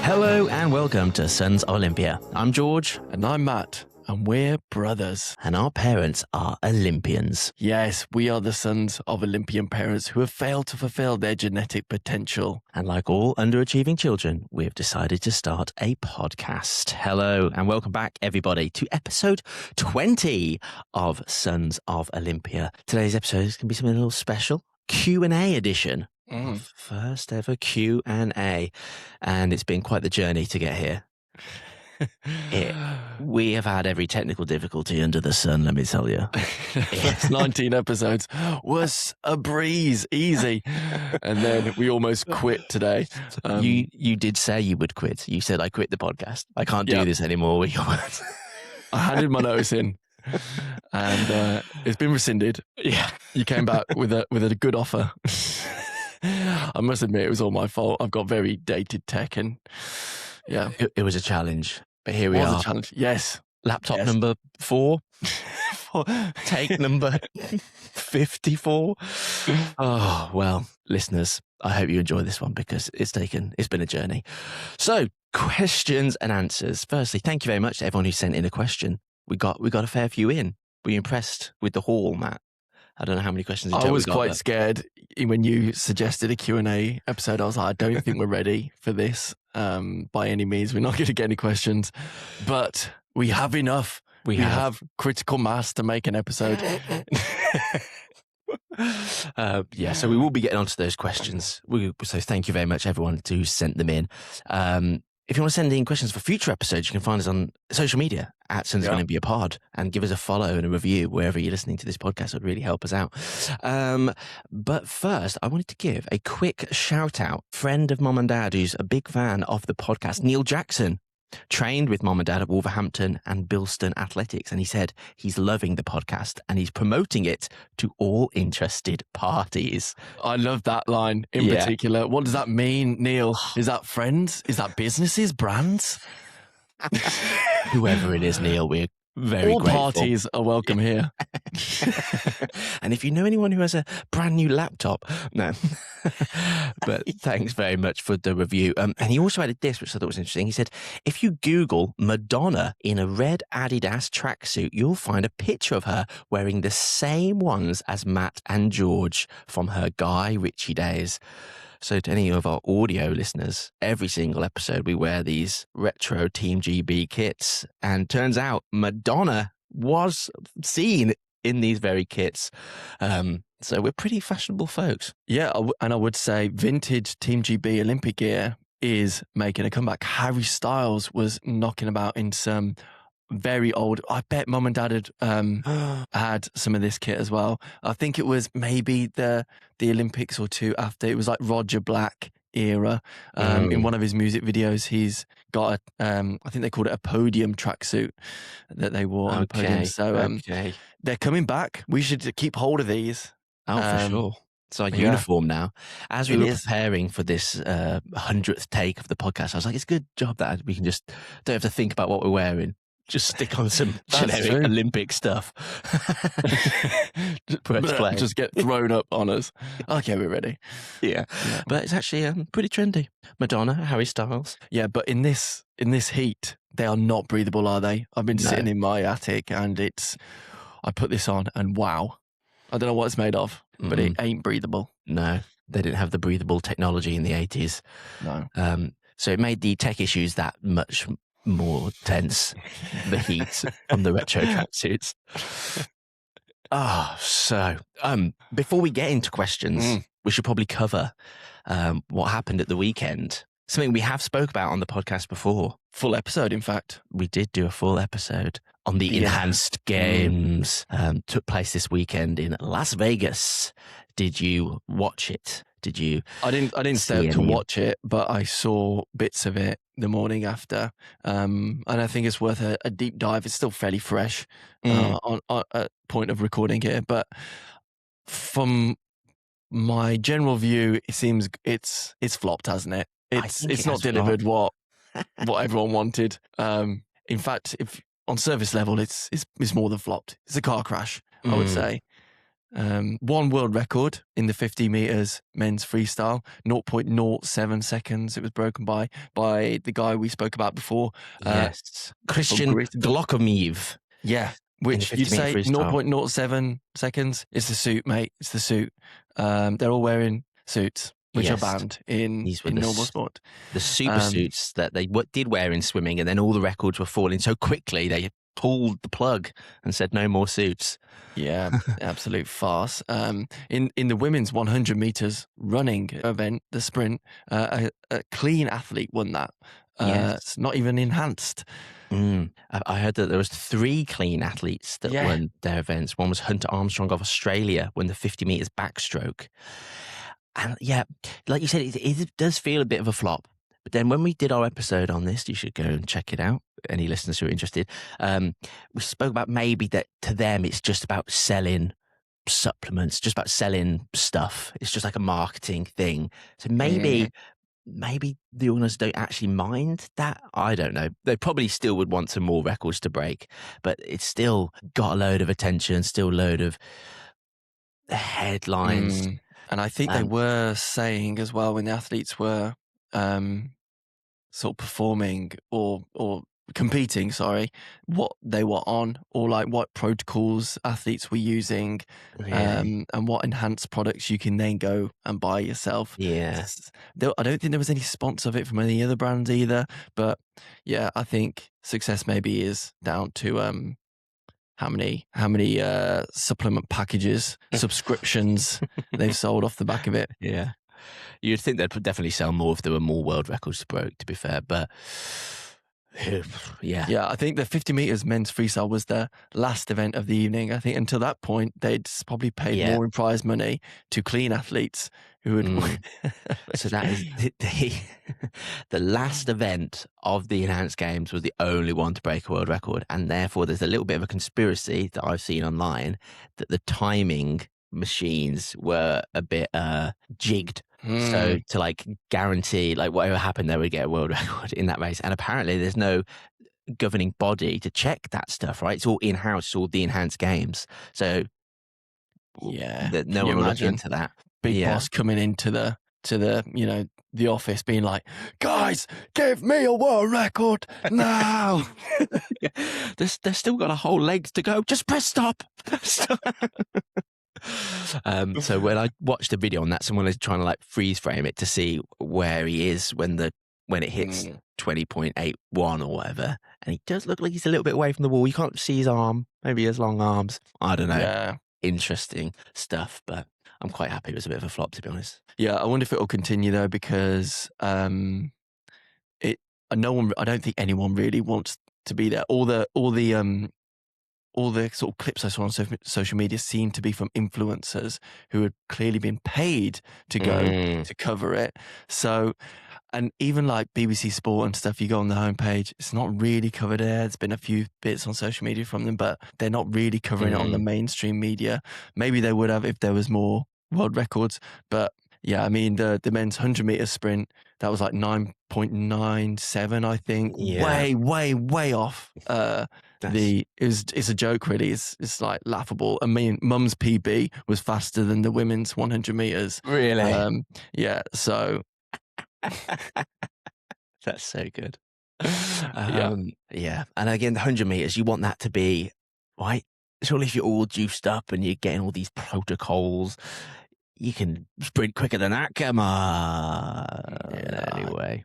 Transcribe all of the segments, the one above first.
Hello and welcome to Sons of Olympia. I'm George. And I'm Matt, and we're brothers. And our parents are Olympians. Yes, we are the sons of Olympian parents who have failed to fulfill their genetic potential. And like all underachieving children, we've decided to start a podcast. Hello and welcome back, everybody, to episode 20 of Sons of Olympia. Today's episode is going to be something a little special. Q&A edition. First ever Q&A. And it's been quite the journey to get here. We have had every technical difficulty under the sun, let me tell you. First 19 episodes was a breeze, easy. And then we almost quit today. You did say you would quit. You said, I quit the podcast. I can't do this anymore with your words. I handed my notice in. And it's been rescinded. Yeah. You came back with a good offer. I must admit, it was all my fault. I've got very dated tech and yeah. It was a challenge, but here we are. A challenge. Yes. Laptop number 4. Take number 54. Oh, well, listeners, I hope you enjoy this one because it's been a journey. So, questions and answers. Firstly, thank you very much to everyone who sent in a question. We got a fair few in. Were you impressed with the haul, Matt? I don't know how many questions in total I was quite scared when you suggested a Q&A episode. I was like, I don't think we're ready for this by any means. We're not going to get any questions, but we have enough. We have critical mass to make an episode. So we will be getting onto those questions. So thank you very much, everyone who sent them in. If you want to send in questions for future episodes, you can find us on social media at Sons of Olympia Pod and give us a follow and a review wherever you're listening to this podcast. It would really help us out. But first, I wanted to give a quick shout out. Friend of Mom and Dad who's a big fan of the podcast, Neil Jackson. Trained with Mom and Dad at Wolverhampton and Bilston Athletics, and he said he's loving the podcast and he's promoting it to all interested parties. I love that line in particular. What does that mean, Neil? Is that friends? Is that businesses, brands? Whoever it is, Neil, we're very all grateful. Parties are welcome here. And if you know anyone who has a brand new laptop, no. But thanks very much for the review. And he also added this, which I thought was interesting. He said, if you Google Madonna in a red Adidas tracksuit, you'll find a picture of her wearing the same ones as Matt and George from her Guy Ritchie days. So to any of our audio listeners, every single episode we wear these retro Team GB kits. And turns out Madonna was seen in these very kits. So we're pretty fashionable folks. Yeah, and I would say vintage Team GB Olympic gear is making a comeback. Harry Styles was knocking about in some very old. I bet Mum and Dad had some of this kit as well. I think it was maybe the Olympics or two after. It was like Roger Black era. In one of his music videos, he's got I think they called it a podium tracksuit that they wore on the podium. So they're coming back. We should keep hold of these. Oh, for sure. It's our uniform now. As we were preparing for this 100th take of the podcast, I was like, it's a good job that we can just don't have to think about what we're wearing. Just stick on some generic Olympic stuff. Just get thrown up on us. Okay, we're ready. Yeah. But it's actually pretty trendy. Madonna, Harry Styles. Yeah, but in this heat, they are not breathable, are they? I've been sitting in my attic and I put this on and wow. I don't know what it's made of, but it ain't breathable. No, they didn't have the breathable technology in the 80s. No. So it made the tech issues that much more tense, the heat from the retro tracksuits. So before we get into questions, we should probably cover what happened at the weekend. Something we have spoke about on the podcast before. Full episode, in fact. We did do a full episode on the enhanced games. Took place this weekend in Las Vegas. Did you watch it? Did you? I didn't stay up to watch it, but I saw bits of it the morning after. And I think it's worth a deep dive. It's still fairly fresh on at point of recording here, but from my general view, it seems it's flopped, hasn't it? It's not delivered what everyone wanted. In fact, if on service level, it's more than flopped. It's a car crash, I would say. one world record in the 50 meters men's freestyle, 0.07 seconds. It was broken by the guy we spoke about before. Yes. Christian Glockomiev. Yeah. In the Which you'd 50-meter say freestyle. 0.07 seconds. It's the suit, mate. It's the suit. They're all wearing suits, which are banned in normal sport. The super suits that they did wear in swimming, and then all the records were falling so quickly they pulled the plug and said no more suits. Yeah, absolute farce. In the women's 100 meters running event, the sprint, a clean athlete won that. It's not even enhanced. I heard that there was 3 clean athletes that won their events. One was Hunter Armstrong of Australia, won the 50 meters backstroke. And yeah, like you said, it does feel a bit of a flop. But then when we did our episode on this, you should go and check it out. Any listeners who are interested, we spoke about maybe that to them it's just about selling supplements, just about selling stuff. It's just like a marketing thing. So maybe the owners don't actually mind that. I don't know. They probably still would want some more records to break, but it's still got a load of attention, still a load of headlines. And I think they were saying as well when the athletes were sort of performing or competing, what they were on, or like what protocols athletes were using, and what enhanced products you can then go and buy yourself. Yeah. I don't think there was any sponsor of it from any other brands either, but yeah, I think success maybe is down to how many supplement packages, subscriptions they've sold off the back of it. Yeah. You'd think they'd definitely sell more if there were more world records broke, to be fair, but yeah, I think the 50 meters men's freestyle was the last event of the evening. I think until that point they'd probably paid more in prize money to clean athletes who would so that is the last event of the enhanced games was the only one to break a world record, and therefore there's a little bit of a conspiracy that I've seen online that the timing machines were a bit jigged. So to like guarantee like whatever happened, they would get a world record in that race. And apparently there's no governing body to check that stuff, right? It's all in-house, it's all the enhanced games. So that no one will look into that. Big boss coming into the the office being like, guys, give me a world record now. They've still got a whole leg to go. Just press stop. So when I watched the video on that, someone was trying to like freeze frame it to see where he is when it hits 20.81 or whatever, and he does look like he's a little bit away from the wall. You can't see his arm. Maybe he has long arms. I don't know. Yeah. Interesting stuff, but I'm quite happy it was a bit of a flop, to be honest. Yeah, I wonder if it will continue though, because I don't think anyone really wants to be there. All the sort of clips I saw on social media seem to be from influencers who had clearly been paid to go to cover it. So, and even like BBC Sport and stuff, you go on the homepage, it's not really covered there. There's been a few bits on social media from them, but they're not really covering it on the mainstream media. Maybe they would have if there was more world records. But yeah, I mean, the men's 100 meter sprint, that was like 9.97, I think. Yeah. Way off. It's a joke, really. It's like laughable. I mean, Mum's PB was faster than the women's 100 meters. Really? Yeah. So that's so good. Yeah. And again, the 100 meters, you want that to be right. Surely if you're all juiced up and you're getting all these protocols, you can sprint quicker than that. Come on. Yeah.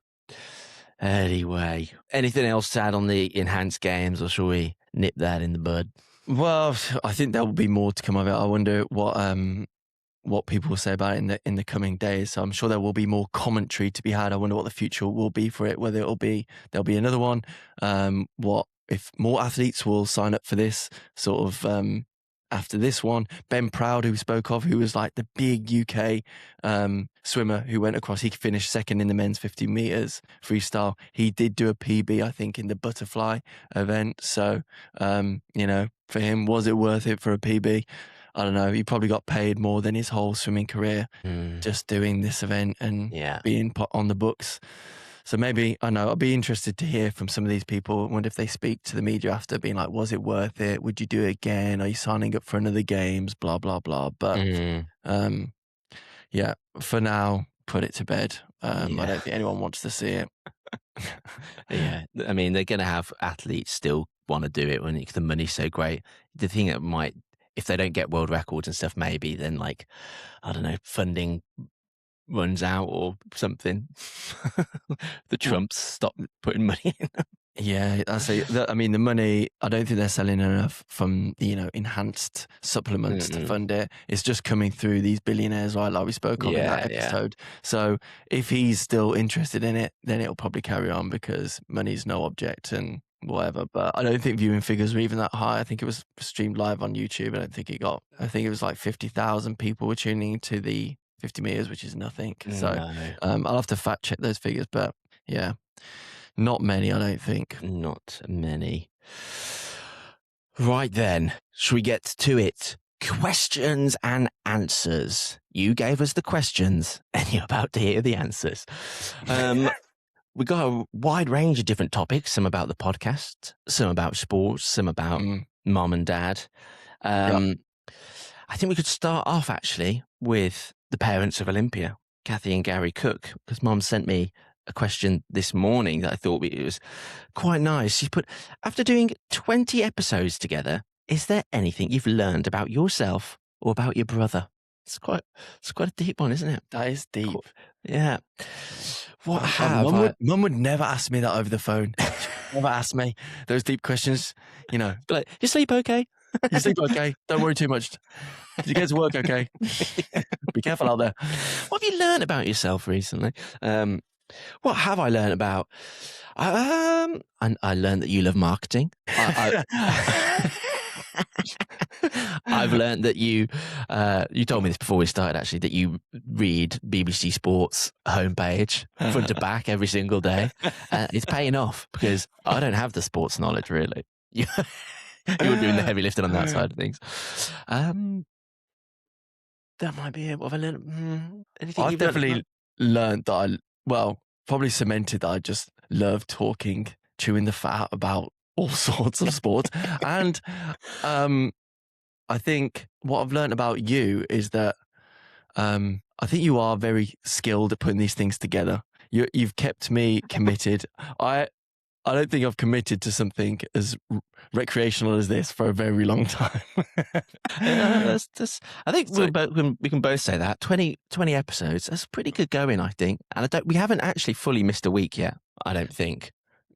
Anyway, anything else to add on the enhanced games, or shall we nip that in the bud? Well, I think there will be more to come of it. I wonder what people will say about it in the coming days. So I'm sure there will be more commentary to be had. I wonder what the future will be for it. Whether there'll be another one. What if more athletes will sign up for this sort of after this one? Ben Proud, who we spoke of, who was like the big UK swimmer who went across, he finished second in the men's 50 meters freestyle. He did do a PB, I think, in the butterfly event. So, for him, was it worth it for a PB? I don't know. He probably got paid more than his whole swimming career just doing this event and being put on the books. So maybe, I know, I'll be interested to hear from some of these people. I wonder if they speak to the media after, being like, was it worth it? Would you do it again? Are you signing up for another games? Blah, blah, blah. But um, yeah, for now, put it to bed. I Yeah. don't think anyone wants to see it. Yeah. I mean, they're going to have athletes still want to do it when the money's so great. The thing that might, if they don't get world records and stuff, maybe then like, I don't know, funding runs out or something. The Trumps stop putting money in. Yeah, I mean, the money, I don't think they're selling enough from the, enhanced supplements to fund it. It's just coming through these billionaires, right? Like we spoke of in that episode. So if he's still interested in it, then it'll probably carry on because money's no object and whatever. But I don't think viewing figures were even that high. I think it was streamed live on YouTube. I think it was like 50,000 people were tuning into the 50 meters, which is nothing. So I'll have to fact check those figures, but yeah. Not many, I don't think. Not many. Right then, should we get to it? Questions and answers. You gave us the questions, and you're about to hear the answers. We got a wide range of different topics. Some about the podcast, some about sports, some about mom and dad. I think we could start off actually with the parents of Olympia, Kathy and Gary Cook, because Mom sent me a question this morning that I thought it was quite nice. She put, after doing 20 episodes together, is there anything you've learned about yourself or about your brother? It's quite a deep one, isn't it? That is deep. Yeah. What have Mum would never ask me that over the phone. Never ask me those deep questions. Like, you sleep okay? You sleep okay? Don't worry too much. Did you get to work okay? Be careful out there. What have you learned about yourself recently? What have I learned about? I learned that you love marketing. I've learned that you told me this before we started actually, that you read BBC Sports homepage front to back every single day. It's paying off because I don't have the sports knowledge really. You're doing the heavy lifting on that side of things. That might be it. What have I learned? Anything I've you've definitely learned that probably cemented that I just love talking, chewing the fat about all sorts of sports. And I think what I've learned about you is that I think you are very skilled at putting these things together. You've kept me committed. I don't think I've committed to something as recreational as this for a very long time. I think we can both say that 20 episodes. That's pretty good going, I think. And we haven't actually fully missed a week yet. I don't think.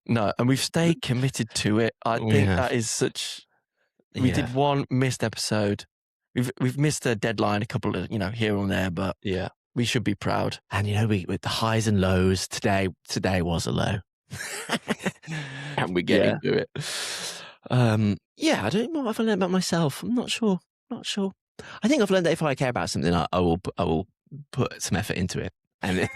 No, and we've stayed committed to it. I think that is such. We did one missed episode. We've missed a deadline, a couple of here and there, but we should be proud. And with the highs and lows, today was a low. And we're getting to it. I don't know what I've learned about myself. I'm not sure. I think I've learned that if I care about something, I will put some effort into it. And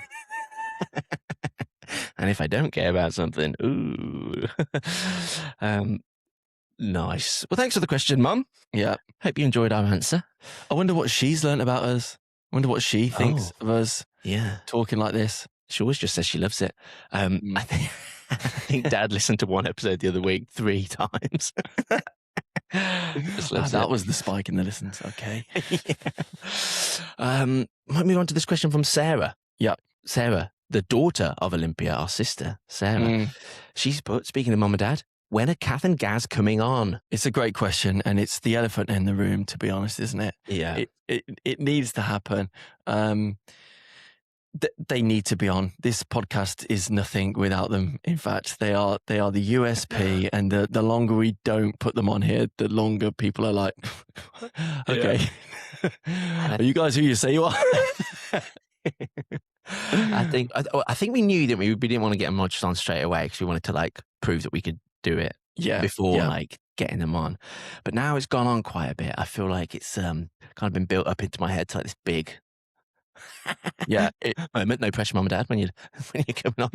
and if I don't care about something, ooh. Nice. Well, thanks for the question, Mum. Yeah. Hope you enjoyed our answer. I wonder what she's learned about us. I wonder what she thinks of us. Yeah. Talking like this. She always just says she loves it. I think Dad listened to one episode the other week 3 times. That was the spike in the listens. Okay. Might move on to this question from Sarah. Yeah. Sarah, the daughter of Olympia, our sister, Sarah. She's put, speaking of Mum and Dad, when are Kath and Gaz coming on? It's a great question, and it's the elephant in the room, to be honest, isn't it? Yeah. It needs to happen. They need to be on. This podcast is nothing without them. In fact, they are the USP, and the longer we don't put them on here, the longer people are like, okay, are you guys who you say you are? I think we knew that we didn't want to get them just on straight away because we wanted to prove that we could do it before getting them on. But now it's gone on quite a bit. I feel like it's kind of been built up into my head to this big moment. No pressure, Mum and Dad, when you're coming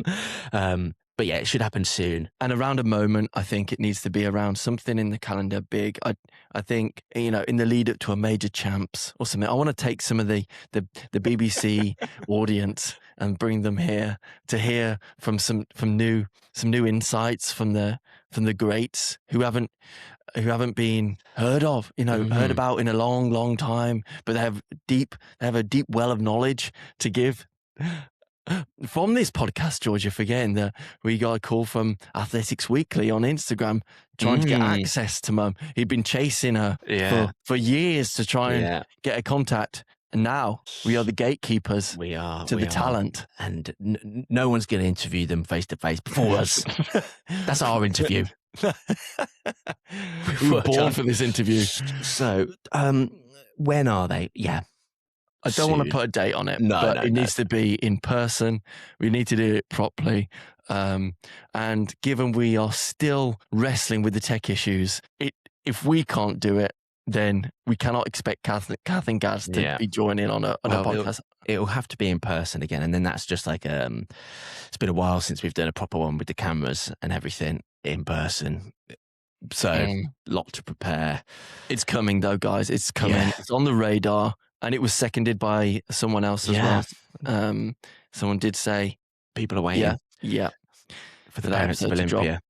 on. But yeah, it should happen soon. And around a moment, I think it needs to be around something in the calendar big. I think, in the lead up to a major champs or something. I want to take some of the BBC audience and bring them here to hear from some new insights from the greats who haven't been heard of, heard about in a long, long time, but they have a deep well of knowledge to give. From this podcast, George, you're forgetting that we got a call from Athletics Weekly on Instagram trying to get access to Mum. He'd been chasing her for years to try and get a contact. And now we are the gatekeepers to the talent. And no one's going to interview them face to face before us. That's our interview. We were born for this interview. So, when are they? Yeah. I don't want to put a date on it, but it needs to be in person. We need to do it properly. And given we are still wrestling with the tech issues, if we can't do it, then we cannot expect Kath and Gaz to be joining on a podcast. It'll have to be in person again. And then that's just like, it's been a while since we've done a proper one with the cameras and everything in person. So, lot to prepare. It's coming though, guys. It's coming. Yeah. It's on the radar. And it was seconded by someone else as well. Someone did say... People are waiting. Yeah. For the parents of Olympia.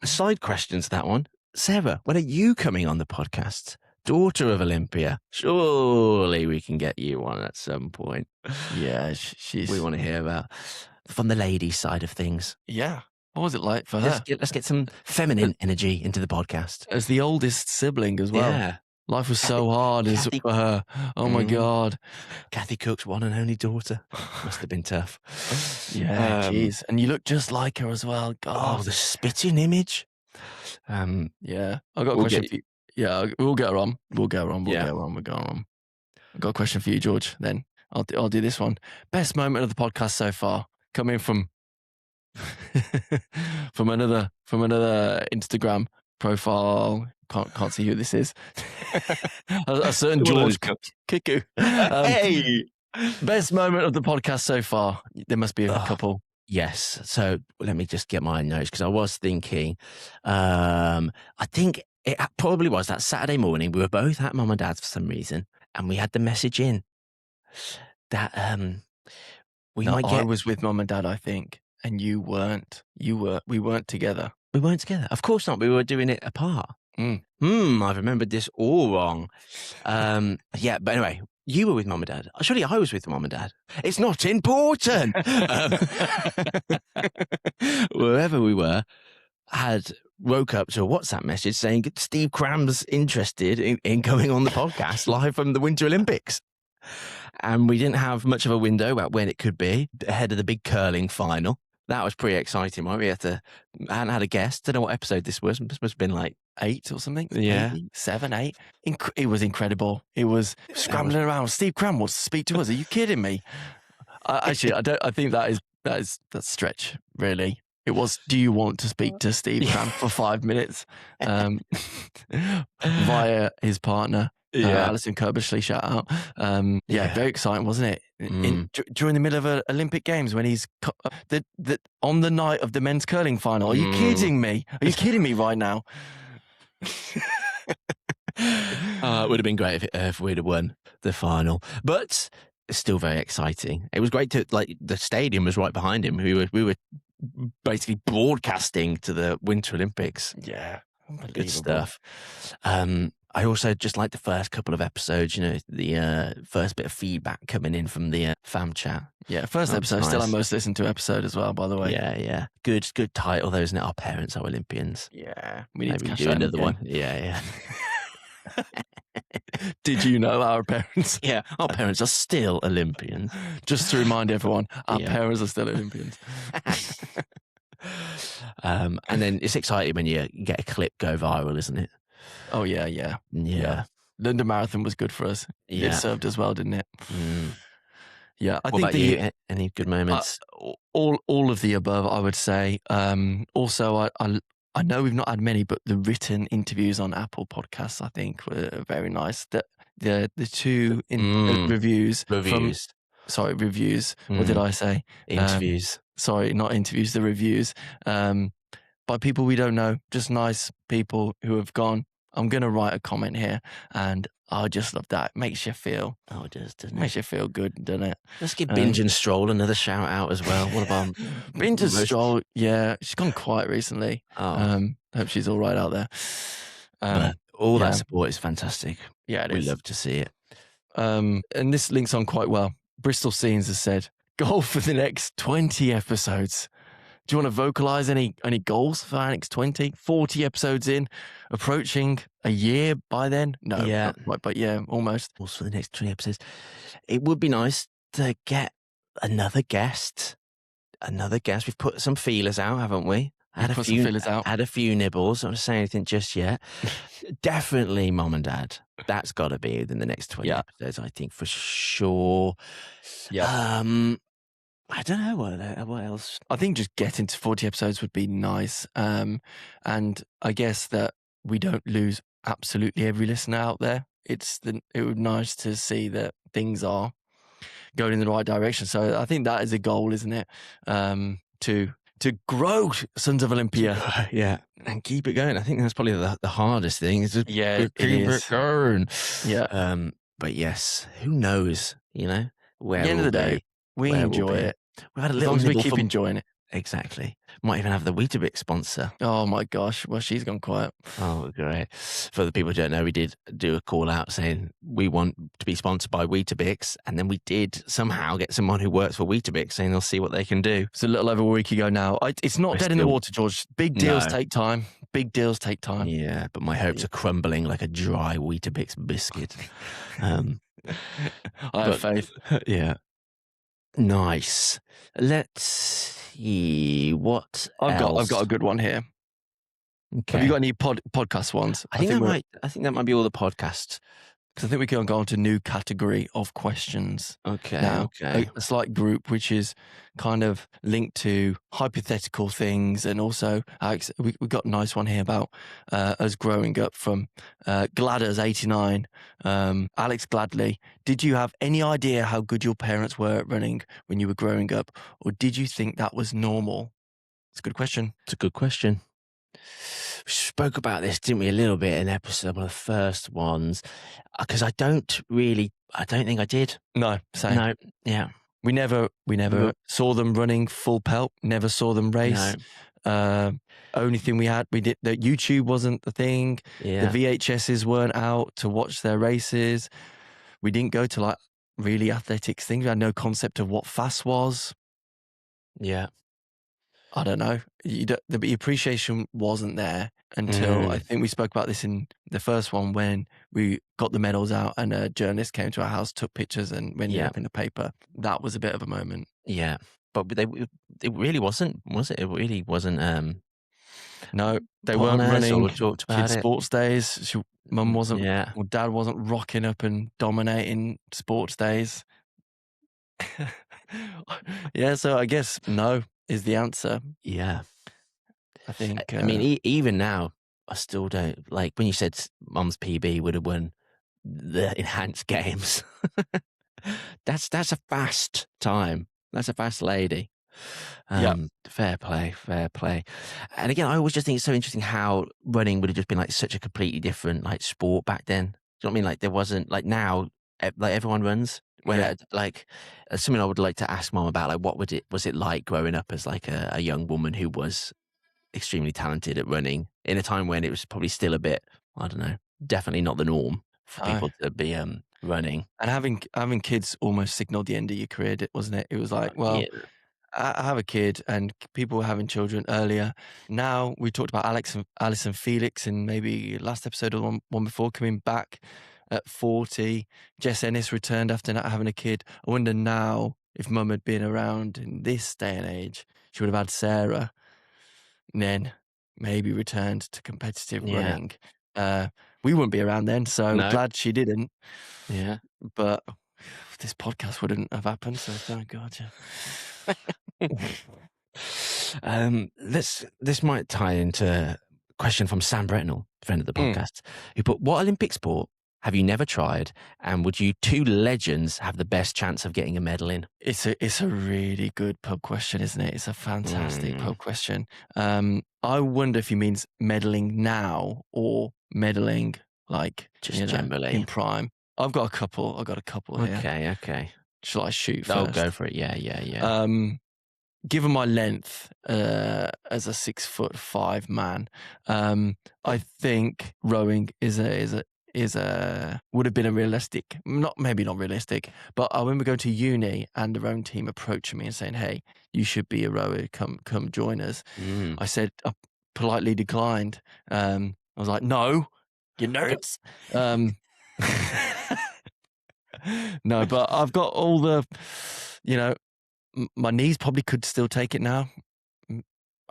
Side question to that one. Sarah, when are you coming on the podcast? Daughter of Olympia. Surely we can get you on at some point. Yeah, we want to hear about from the ladies' side of things. Yeah. What was it like for her? Let's get some feminine energy into the podcast. As the oldest sibling as well. Yeah. Life was so hard for her. Oh my God. Kathy Cook's one and only daughter. Must have been tough. Yeah, jeez. And you look just like her as well. God. Oh, the spitting image. Yeah. I got a question for you. Yeah, we'll get her on. We'll go on. I've got a question for you, George, then. I'll do this one. Best moment of the podcast so far, coming from from another Instagram profile. Can't see who this is. a certain George Kiku. Hey! Best moment of the podcast so far. There must be a couple. Yes. So let me just get my notes because I was thinking, I think it probably was that Saturday morning. We were both at Mum and Dad's for some reason, and we had the message in that I was with Mum and Dad, I think, and you weren't. We weren't together. We weren't together. Of course not. We were doing it apart. I've remembered this all wrong. Yeah, but anyway, you were with Mum and Dad. Surely I was with Mum and Dad. It's not important. Wherever we were, woke up to a WhatsApp message saying Steve Cram's interested in going on the podcast live from the Winter Olympics. And we didn't have much of a window about when it could be ahead of the big curling final. That was pretty exciting, right? I hadn't had a guess. Don't know what episode this was. This must have been like 8 or something. Yeah. Maybe 7, 8. It was incredible. It was scrambling around. Steve Cram wants to speak to us. Are you kidding me? Actually, I think that's stretch, really. It was, do you want to speak to Steve Cram for 5 minutes? Via his partner. Alison Kirbishley, shout out. Very exciting, wasn't it? During the middle of Olympic Games when he's on the night of the men's curling final. Are you kidding me? Are you kidding me right now? It would have been great if we'd have won the final, but it's still very exciting. It was great to the stadium was right behind him. We were basically broadcasting to the Winter Olympics. Yeah, good stuff. I also just like the first couple of episodes, the first bit of feedback coming in from the fam chat. Yeah, first episode, nice. Still our most listened to episode as well, by the way. Yeah. Good title though, isn't it? Our parents are Olympians. Yeah. We need to do another one. Yeah. Did you know our parents? Yeah, our parents are still Olympians. Just to remind everyone, our parents are still Olympians. And then it's exciting when you get a clip go viral, isn't it? Oh, yeah. The marathon was good for us. Yeah. It served as well, didn't it? Yeah. What about you? Any good moments? All of the above, I would say. Also, I know we've not had many, but the written interviews on Apple Podcasts, I think, were very nice. The two reviews. Reviews. What did I say? Interviews. Sorry, not interviews, the reviews. By people we don't know, just nice people who have gone, I'm going to write a comment here, and I just love that. It makes you feel. Oh, it does, doesn't Makes it? you feel good, doesn't it? Let's give Binge and Stroll another shout out as well. One of our Been to most- Stroll, yeah, she's gone quiet recently. Oh, Hope she's all right out there. but all yeah. that support is fantastic. Yeah, it We is. love to see it. And this links on quite well. Bristol Scenes has said, goal for the next 20 episodes. Do you want to vocalize any goals for our next 20? 40 episodes in, approaching a year by then? No, Yeah. not quite, but yeah, almost. Also, for the next 20 episodes, it would be nice to get another guest. We've put some feelers out, haven't we? Had a few nibbles. I don't say anything just yet. Definitely, Mom and Dad. That's got to be within the next 20 episodes, I think, for sure. Yeah. I don't know what else. I think just getting to 40 episodes would be nice. And I guess that we don't lose absolutely every listener out there. It would be nice to see that things are going in the right direction. So I think that is a goal, isn't it? To grow Sons of Olympia. Yeah. And keep it going. I think that's probably the hardest thing is to Yeah, keep it going. Yeah. But yes, who knows, where At the end of the day, we enjoy it. We've had a As little long as we nibble keep from- enjoying it. Exactly. Might even have the Weetabix sponsor. Oh my gosh. Well, she's gone quiet. Oh, great. For the people who don't know, we did do a call out saying we want to be sponsored by Weetabix. And then we did somehow get someone who works for Weetabix saying they'll see what they can do. It's a little over a week ago now. It's not dead in the water, George. Big deals take time. Big deals take time. Yeah, but my hopes are crumbling like a dry Weetabix biscuit. I have faith. Yeah. Nice. Let's see what I've else? got a good one here. Okay. Have you got any podcast ones? I think that might be all the podcasts. Because I think we can go on to a new category of questions. Okay. Now, okay. a slight group which is kind of linked to hypothetical things, and also Alex, we got a nice one here about us growing up from Gladders89. Alex Gladley, did you have any idea how good your parents were at running when you were growing up, or did you think that was normal? It's a good question. It's a good question. We spoke about this, didn't we, a little bit in episode, one of the first ones, because I don't think I did. No, same. No, yeah. We never saw them running full pelt, never saw them race. No. Only thing we did, that YouTube wasn't the thing. Yeah. The VHSs weren't out to watch their races. We didn't go to like really athletics things. We had no concept of what fast was. Yeah. I don't know. The appreciation wasn't there until I think we spoke about this in the first one when we got the medals out and a journalist came to our house, took pictures and ended up in the paper. That was a bit of a moment. Yeah. But it really wasn't, was it? It really wasn't. No, they weren't running kids' it. sports days. Mum wasn't, or Dad wasn't rocking up and dominating sports days. Yeah, so I guess no is the answer. Yeah. I think. I mean, even now, I still don't like when you said Mum's PB would have won the enhanced games. That's a fast time. That's a fast lady. Fair play. And again, I always just think it's so interesting how running would have just been like such a completely different like sport back then. Do you know what I mean? Like there wasn't like now, like everyone runs. Where like something I would like to ask Mom about, like what was it like growing up as like a young woman who was extremely talented at running in a time when it was probably still a bit, I don't know, definitely not the norm for people to be running. And having kids almost signaled the end of your career, wasn't it? It was like, well, I have a kid, and people were having children earlier. Now we talked about Alice and Felix in maybe last episode or one before, coming back at 40. Jess Ennis returned after not having a kid. I wonder now if Mum had been around in this day and age, she would have had Sarah, and then maybe returned to competitive running. We wouldn't be around then, so glad she didn't. Yeah. But this podcast wouldn't have happened, so thank God. This might tie into a question from Sam Bretnell, friend of the podcast, who put, what Olympic sport have you never tried? And would you two legends have the best chance of getting a medal in? It's a really good pub question, isn't it? It's a fantastic Mm, pub question. I wonder if he means meddling now or meddling like, just generally. in prime. I've got a couple. I've got a couple here. Okay. Shall I shoot Oh, go first? for it. Yeah. Um, Given my length as a 6'5" man, I think rowing is a would have been a realistic, maybe not realistic, but I remember going to uni and the rowing team approaching me and saying, "Hey, you should be a rower. Come join us." Mm. I politely declined. I was like, "No, you nerds." Um, no, but I've got all the, you know, my knees probably could still take it now.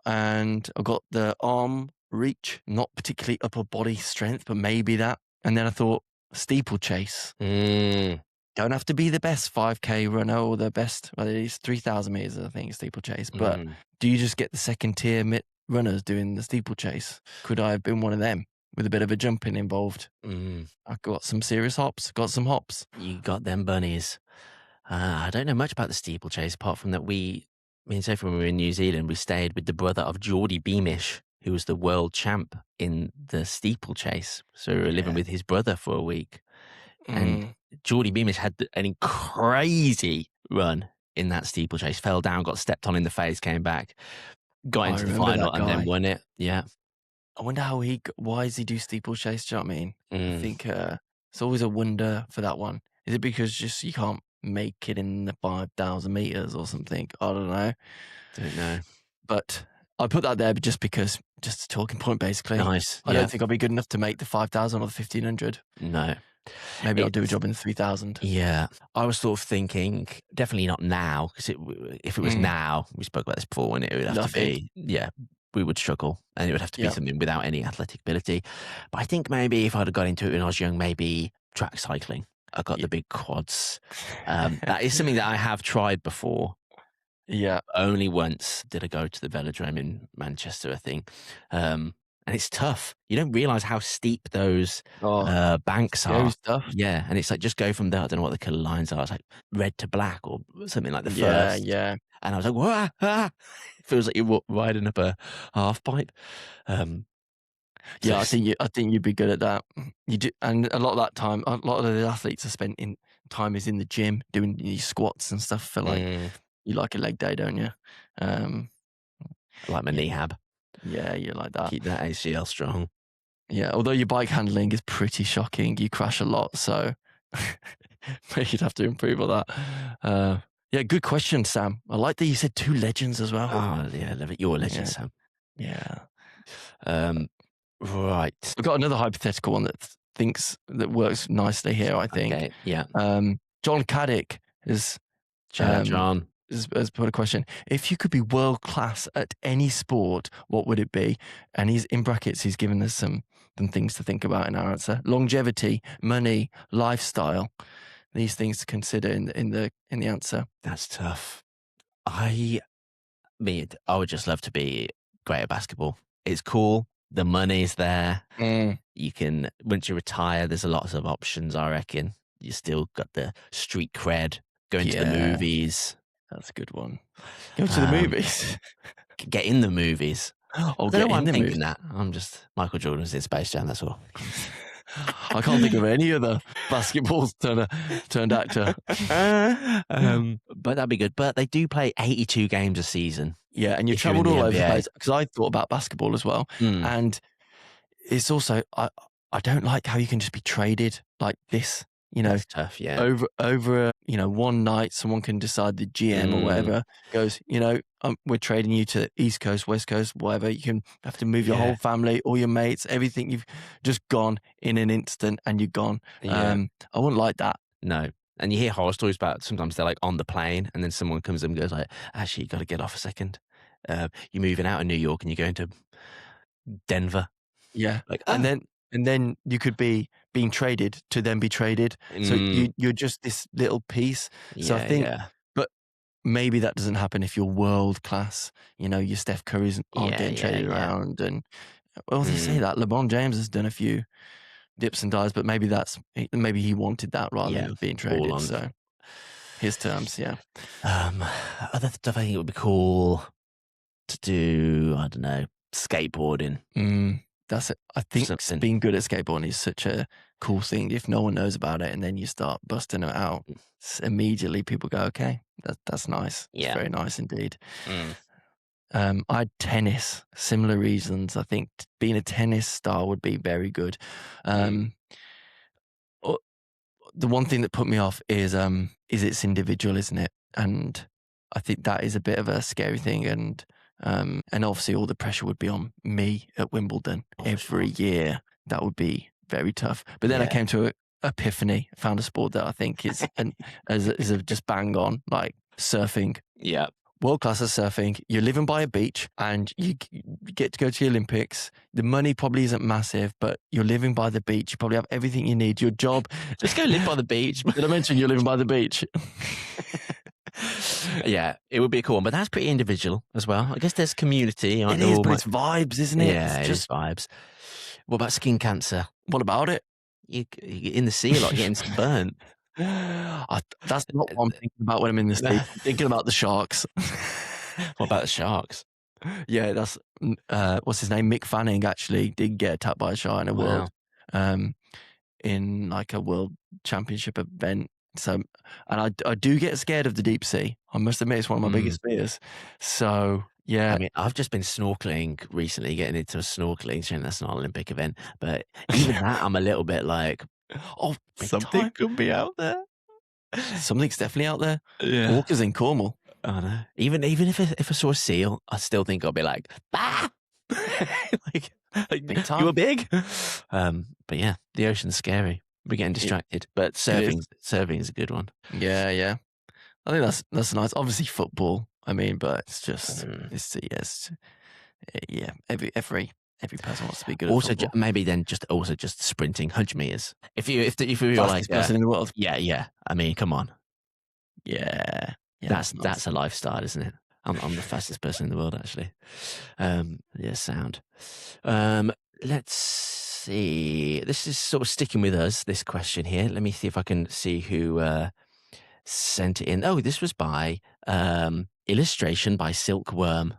And I've got the arm reach, not particularly upper body strength, but maybe that. And then I thought steeplechase. Mm. Don't have to be the best 5K runner or the best, well, it is 3,000 meters, I think, steeplechase. But Mm. do you just get the second tier runners doing the steeplechase? Could I have been one of them with a bit of a jumping involved? Mm. I got some serious hops, got some hops. You got them bunnies. I don't know much about the steeplechase apart from that me and Sophie, when we were in New Zealand, we stayed with the brother of Geordie Beamish, who was the world champ in the steeplechase. So we were living Yeah. with his brother for a week. And Mm. Geordie Beamish had an crazy run in that steeplechase, fell down, got stepped on in the face, came back, got I into the remember final that and then guy. won it. Yeah. I wonder why does he do steeplechase? Do you know what I mean? I Mm. think it's always a wonder for that one. Is it because just you can't make it in the 5,000 meters or something? I don't know. Don't know. But I put that there just because, just a talking point, basically. Nice. I Yeah. don't think I'll be good enough to make the 5,000 or the 1,500. No. Maybe I'll do a It's- job in the 3,000. Yeah. I was sort of thinking, definitely not now, because if it was now, we spoke about this before, and it would have Nothing. to be, we would struggle, and it would have to be Yeah. something without any athletic ability. But I think maybe if I'd have got into it when I was young, maybe track cycling. I got the big quads. That is something that I have tried before. Yeah. Only once did I go to the velodrome in Manchester, I think. And it's tough. You don't realize how steep those Oh, banks scary are. stuff. Yeah. And it's like, just go from there. I don't know what the colour lines are. It's like red to black or something like the Yeah, first. yeah. And I was like, whoa, it feels like you're riding up a half pipe. Yeah, I So think you'd be good at that. You do, and a lot of that time, a lot of the athletes are spent in time is in the gym doing these squats and stuff for like you like a leg day, don't you? I like my Yeah. knee hab. Yeah, you like that. Keep that ACL strong. Yeah, although your bike handling is pretty shocking, you crash a lot, so you'd have to improve on that. Yeah, good question, Sam. I like that you said two legends as well. Oh, yeah, I love it. You're a legend, Yeah. Sam. Yeah. Right. I've got another hypothetical one that works nicely here, I think. Okay. Yeah. John Caddick has Shout out, John. has put a question. If you could be world class at any sport, what would it be? And he's in brackets. He's given us some things to think about in our answer: longevity, money, lifestyle. These things to consider in the answer. That's tough. I would just love to be great at basketball. It's cool. The money's there. You can, once you retire, there's a lots of options, I reckon. You still got the street cred, going to the Yeah. movies. That's a good one. Go to the movies. Get in the movies. Oh, I don't get know why in I'm the thinking movies. that. I'm just, Michael Jordan's in Space Jam, that's all. I can't think of any other basketballs turned actor. But that'd be good. But they do play 82 games a season. Yeah, and you've If you're in travelled the all over the NBA. place because I thought about basketball as well, and it's also I don't like how you can just be traded like this. That's tough, yeah. Over one night, someone can decide, the GM or whatever goes, we're trading you to East Coast, West Coast, whatever. You can have to move your whole family, all your mates, everything. You've just gone in an instant and you're gone. Yeah. I wouldn't like that. No. And you hear horror stories about sometimes they're like on the plane and then someone comes and goes like, actually, you got to get off a second. You're moving out of New York and you're going to Denver. Yeah. Like, and then you could be being traded to then be traded. So you're just this little piece. So I think, but maybe that doesn't happen if you're world class. Your Steph Curry's aren't getting traded around. And well, they say that LeBron James has done a few dips and dives, but maybe he wanted that rather than being traded. on So his terms, yeah. Other stuff I think it would be cool to do. I don't know, skateboarding. That's it. I think Something. being good at skateboarding is such a cool thing. If no one knows about it, and then you start busting it out, immediately people go, "Okay, that's nice. Yeah. It's very nice indeed." I had tennis. Similar reasons. I think being a tennis star would be very good. The one thing that put me off is it's individual, isn't it? And I think that is a bit of a scary thing. And obviously all the pressure would be on me at Wimbledon every year. That would be very tough. But then I came to an epiphany, found a sport that I think is just bang on, like surfing. Yeah. World class at surfing. You're living by a beach and you get to go to the Olympics. The money probably isn't massive, but you're living by the beach. You probably have everything you need. Your job. Just go live by the beach. Did I mention you're living by the beach? Yeah, it would be a cool one, but that's pretty individual as well. I guess there's community. It is, but it's vibes, isn't it? Yeah, it's just vibes. What about skin cancer? What about it? You're in the sea a lot, getting burnt. That's not what I'm thinking about when I'm in the sea. I'm thinking about the sharks. What about the sharks? Yeah, that's what's his name? Mick Fanning actually did get attacked by a shark in a world, in like a world championship event. So, and I do get scared of the deep sea. I must admit, it's one of my biggest fears. So, yeah. I mean, I've just been snorkeling recently, getting into a snorkeling. Shame that's not an Olympic event, but even that, I'm a little bit like, oh, something could be out there. Something's definitely out there. Yeah. Walkers in Cornwall. I know. Even if I saw a seal, I still think I'll be like, bah! like big time. You were big. But yeah, the ocean's scary. We're getting distracted. But surfing is a good one. Yeah. I think that's nice. Obviously football. I mean, but it's just every person wants to be good. Also, at maybe then just sprinting 100 meters. If you're like person in the world. Yeah. I mean, come on. Yeah. That's a lifestyle, isn't it? I'm the fastest person in the world, actually. Sound. Let's see. This is sort of sticking with us, this question here. Let me see if I can see who sent it in. Oh, this was by illustration by Silkworm.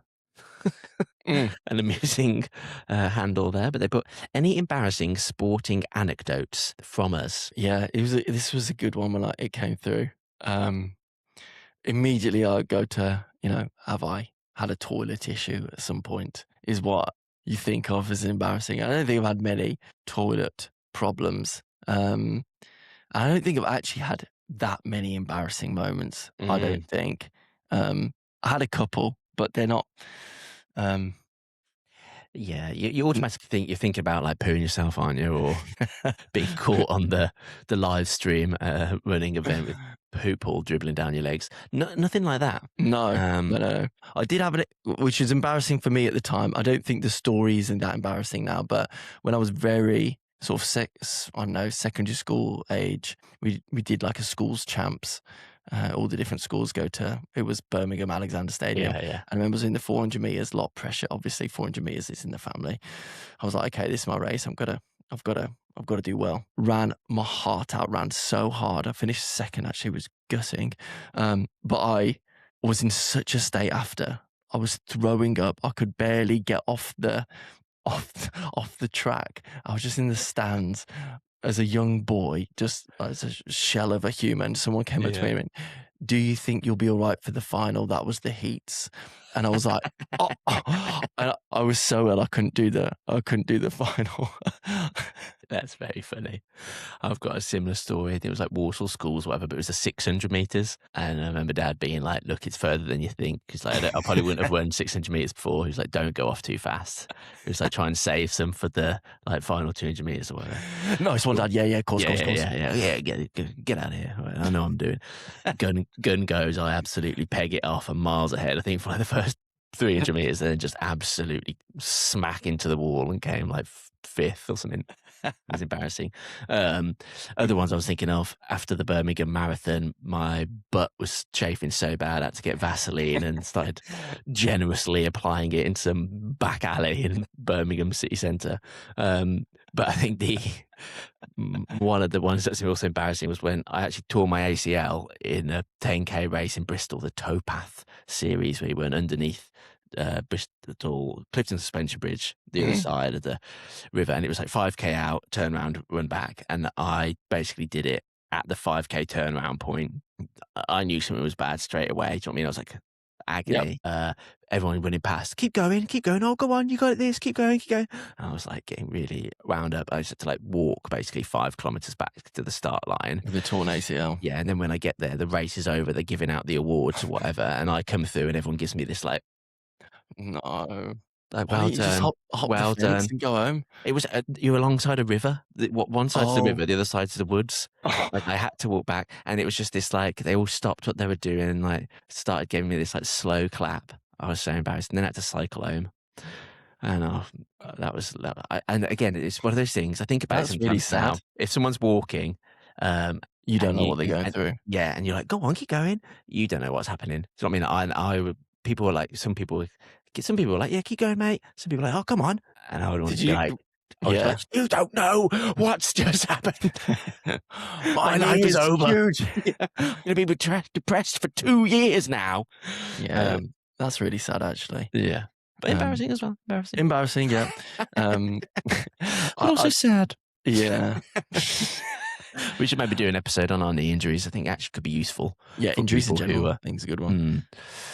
An amusing handle there, but they put any embarrassing sporting anecdotes from us. Yeah, this was a good one when it came through. Immediately I go to, have I had a toilet issue at some point, is what you think of as embarrassing. I don't think I've had many toilet problems. I don't think I've actually had that many embarrassing moments. I don't think. I had a couple, but they're not. Yeah, you automatically think you're thinking about like pooing yourself, aren't you, or being caught on the live stream running event with poo pool dribbling down your legs. No, nothing like that. No, no. I did have it, which is embarrassing for me at the time. I don't think the story isn't that embarrassing now, but when I was very sort of secondary school age, we did like a schools champs. All the different schools go to. It was Birmingham Alexander Stadium. Yeah. I remember it was in the 400 meters, a lot of pressure. Obviously, 400 meters is in the family. I was like, okay, this is my race. I've got to do well. Ran my heart out. Ran so hard. I finished second. Actually, was gutting. But I was in such a state after. I was throwing up. I could barely get off the track. I was just in the stands. As a young boy, just as a shell of a human, someone came up to me and went, do you think you'll be all right for the final? That was the heats. And I was like, And I was so ill, I couldn't do the final. That's very funny. I've got a similar story. I think it was like Walsall Schools, whatever, but it was the 600 meters. And I remember Dad being like, look, it's further than you think. He's like, I probably wouldn't have run 600 meters before. He was like, don't go off too fast. He was like, try and save some for the like final 200 meters or whatever. Nice one, Dad. Yeah, of course. Yeah, get out of here. I know what I'm doing. Gun goes, I absolutely peg it off. I'm miles ahead. I think for like the first 300 meters, then just absolutely smack into the wall and came like fifth or something. It was embarrassing. Other ones I was thinking of, after the Birmingham Marathon, my butt was chafing so bad I had to get Vaseline and started generously applying it in some back alley in Birmingham city centre. But I think one of the ones that's also embarrassing was when I actually tore my ACL in a 10K race in Bristol, the Towpath series, where we went underneath Bristol Clifton Suspension Bridge, the other side of the river, and it was like 5K out, turn around, run back, and I basically did it at the 5K turnaround point. I knew something was bad straight away. Do you know what I mean? I was like agony. Everyone running past, keep going, oh go on, you got this, keep going. And I was like getting really wound up. I just had to like walk basically 5 kilometers back to the start line with a torn ACL. Yeah, and then when I get there, the race is over, they're giving out the awards or whatever, and I come through and everyone gives me this like, no, like why well don't you just done, hop well the fence done. and go home. It was you're alongside a river. One side's the Oh. river, the other side's the woods. Like I had to walk back, and it was just this like they all stopped what they were doing and like started giving me this like slow clap. I was so embarrassed, and then I had to cycle home. And and again, it's one of those things. I think about That's it really sometimes now. sad. If someone's walking, You don't and know what they're going and, through. yeah, and you're like, go on, keep going. You don't know what's happening. Do you know what I mean? I would. People were like, some people were like, yeah, keep going, mate. Some people were like, oh, come on. And I would want Did to be you? like, Yeah. you don't know what's just happened. My knee life is over. huge. I'm going to be depressed for 2 years now. Yeah, that's really sad, actually. Yeah. But embarrassing as well. Embarrassing, yeah. But also sad. Yeah. We should maybe do an episode on our knee injuries. I think actually could be useful. Yeah, for injuries in people general. who I think it's a good one.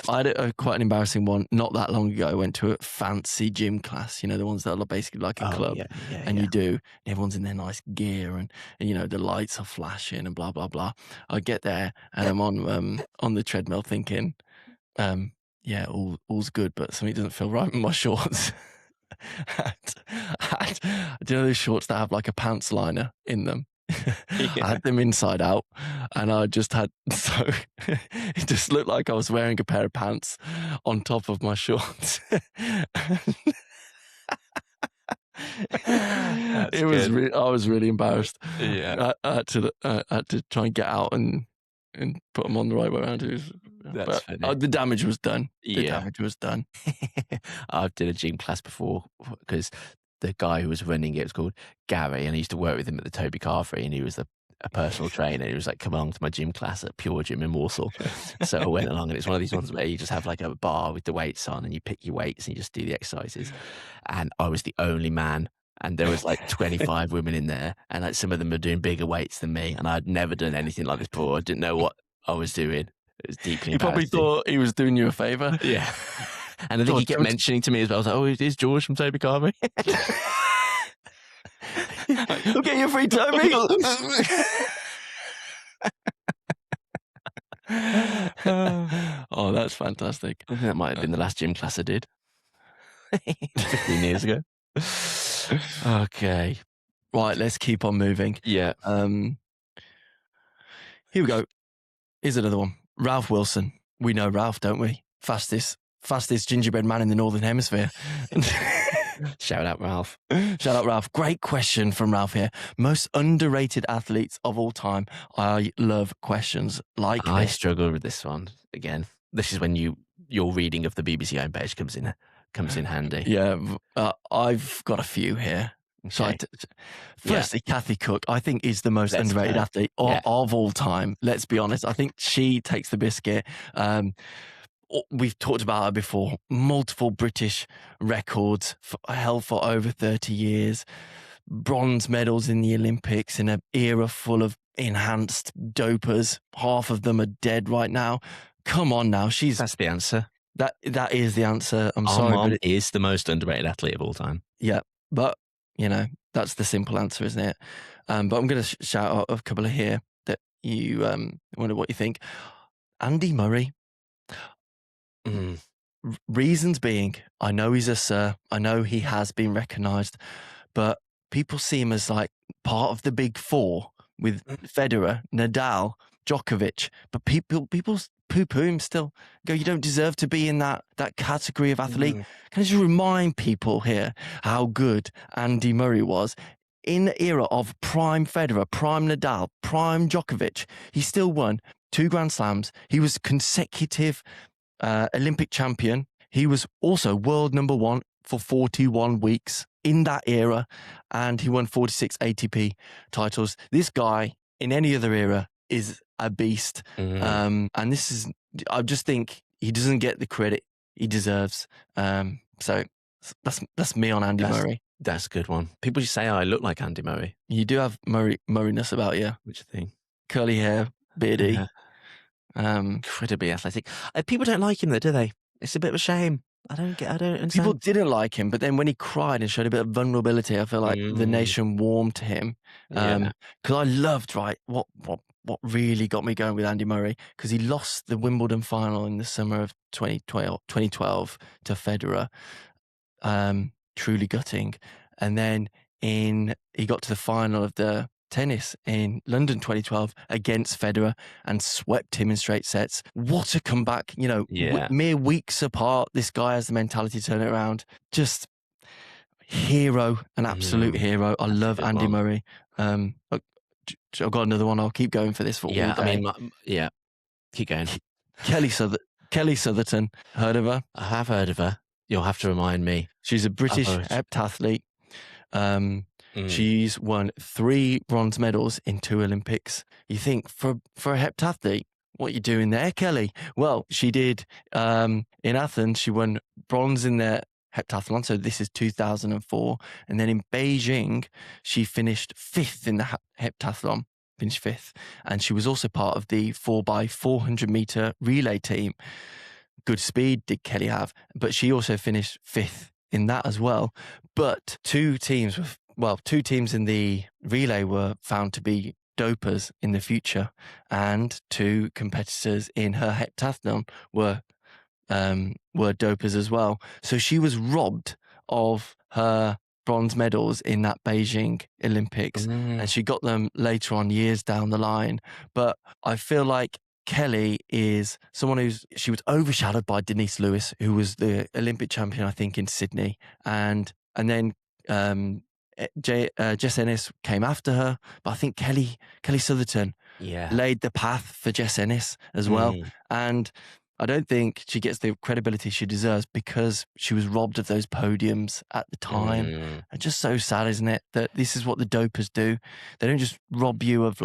I had quite an embarrassing one not that long ago. I went to a fancy gym class, you know, the ones that are basically like a club. You do, and everyone's in their nice gear and, you know, the lights are flashing and blah, blah, blah. I get there and I'm on the treadmill thinking, yeah, all's good, but something doesn't feel right with my shorts. Do you know those shorts that have like a pants liner in them? I had them inside out, and I just had it just looked like I was wearing a pair of pants on top of my shorts. It was I was really embarrassed. Yeah, I had to try and get out and put them on the right way around. That's funny. The damage was done. The Yeah. damage was done. I did a gym class before because the guy who was running it was called Gary, and I used to work with him at the Toby Carvery, and he was a personal trainer. He was like, come along to my gym class at Pure Gym in Warsaw. So I went along, and it's one of these ones where you just have like a bar with the weights on, and you pick your weights and you just do the exercises. And I was the only man, and there was like 25 women in there, and like some of them were doing bigger weights than me, and I'd never done anything like this before. I didn't know what I was doing. It was deeply He probably embarrassing. thought he was doing you a favour. Yeah. And I think he kept mentioning to me as well. I was like, oh, it is George from Toby Carvery. You'll get your free Toby. Oh, that's fantastic. I think that might have been the last gym class I did. 15 years ago. Okay. Right, let's keep on moving. Yeah. Here we go. Here's another one. Ralph Wilson. We know Ralph, don't we? Fastest gingerbread man in the Northern Hemisphere. Shout out, Ralph. Shout out, Ralph. Great question from Ralph here. Most underrated athletes of all time. I love questions like I this. struggle with this one again. This is when your reading of the BBC homepage comes in handy. Yeah, I've got a few here. Okay. So firstly, Kathy Cook, I think, is the most That's underrated fair. athlete of all time. Let's be honest. I think she takes the biscuit. We've talked about her before. Multiple British records held for over 30 years. Bronze medals in the Olympics in an era full of enhanced dopers. Half of them are dead right now. Come on now. That's the answer. That is the answer. I'm Our sorry, mom but is the most underrated athlete of all time. yeah, but you know, that's the simple answer, isn't it? But I'm going to shout out a couple of here that you wonder what you think. Andy Murray. Reasons being, I know he's a sir. I know he has been recognised, but people see him as like part of the big four with Federer, Nadal, Djokovic. But people poo-poo him still. Go, you don't deserve to be in that category of athlete. Can I just remind people here how good Andy Murray was? In the era of prime Federer, prime Nadal, prime Djokovic, he still won 2 Grand Slams. He was consecutive Olympic champion. He was also world number 1 for 41 weeks. in that era, and he won 46 ATP titles. This guy in any other era is a beast. And I just think he doesn't get the credit he deserves. So that's me on Andy Murray. That's a good one. People just say, "Oh, I look like Andy Murray." You do have Murrayness about you. Which thing? Curly hair, beardy. Yeah. Incredibly athletic. People don't like him though, do they? It's a bit of a shame. I don't understand. People didn't like him, but then when he cried and showed a bit of vulnerability, I feel like the nation warmed to him. Because I loved, what really got me going with Andy Murray, because he lost the Wimbledon final in the summer of 2012 to Federer, truly gutting. And then he got to the final of the tennis in London 2012 against Federer and swept him in straight sets. What a comeback. Mere weeks apart, this guy has the mentality to turn it around. Just hero, an absolute hero. I love Andy Murray. I've got another one. I'll keep going for this for all day. I mean, keep going. Kelly Sotherton. Heard of her? I have heard of her. You'll have to remind me. She's a British heptathlete. She's won 3 bronze medals in 2 Olympics. You think for a heptathlete, what are you doing there, Kelly? Well, she did in Athens. She won bronze in the heptathlon. So this is 2004. And then in Beijing, she finished 5th in the heptathlon. Finished 5th. And she was also part of the 4x400 meter relay team. Good speed did Kelly have, but she also finished 5th in that as well. But 2 teams in the relay were found to be dopers in the future, and 2 competitors in her heptathlon were dopers as well. So she was robbed of her bronze medals in that Beijing Olympics, and she got them later on, years down the line. But I feel like Kelly is someone she was overshadowed by Denise Lewis, who was the Olympic champion, I think, in Sydney, and then Jess Ennis came after her. But I think Kelly Sotherton laid the path for Jess Ennis as well, and I don't think she gets the credibility she deserves because she was robbed of those podiums at the time. It's just so sad, isn't it, that this is what the dopers do? They don't just rob you of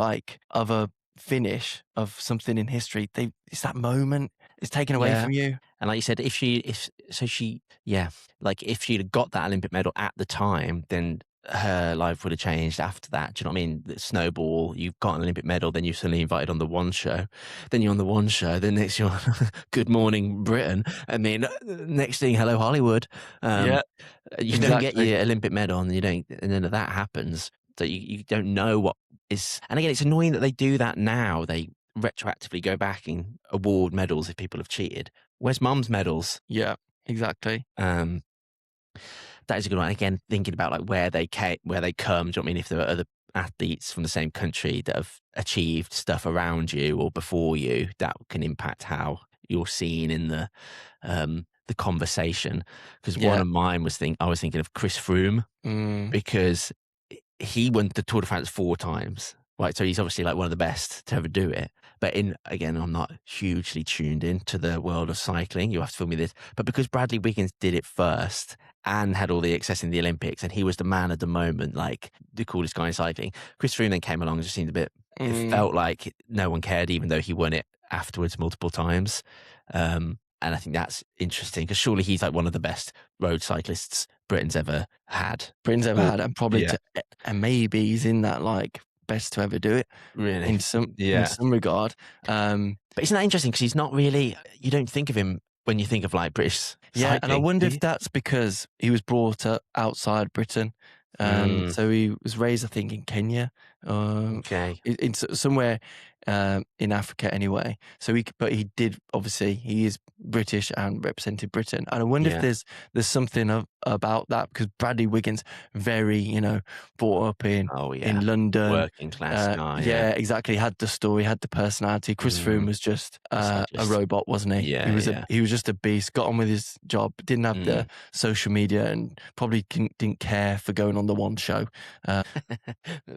a finish of something in history. It's that moment. It's taken away from you. And like you said, if she'd have got that Olympic medal at the time, then her life would have changed after that. Do you know what I mean? The snowball, you've got an Olympic medal, then you're suddenly invited on the One Show. Then you're on the One Show, then next you're on Good Morning Britain, and then next thing, Hello Hollywood. You don't get your Olympic medal, and then that happens. So you don't know what is. And again, it's annoying that they do that now. They retroactively go back and award medals if people have cheated. Where's Mum's medals? Yeah, exactly. That is a good one. Again, thinking about where they come. Do you know what I mean? If there are other athletes from the same country that have achieved stuff around you or before you, that can impact how you're seen in the conversation. Because one of mine I was thinking of Chris Froome because he won the Tour de France 4 times. Right, so he's obviously one of the best to ever do it. But again, I'm not hugely tuned into the world of cycling. You have to film me this. But because Bradley Wiggins did it first and had all the success in the Olympics, and he was the man of the moment, the coolest guy in cycling, Chris Froome then came along and just seemed a bit. It felt like no one cared, even though he won it afterwards multiple times. And I think that's interesting because surely he's one of the best road cyclists Britain's ever had. And probably and maybe he's in that best to ever do it, really, in some regard. But isn't that interesting? Because he's not really. You don't think of him when you think of British cycling. And I wonder if that's because he was brought up outside Britain. So he was raised, I think, in Kenya. In somewhere in Africa, anyway. But he did, obviously, he is British and represented Britain. And I wonder if there's something about that, because Bradley Wiggins, very, brought up in London, working class guy. Yeah, exactly. Had the story, had the personality. Chris Froome was just a robot, wasn't he? Yeah, he was just a beast. Got on with his job. Didn't have the social media, and probably didn't care for going on the One Show.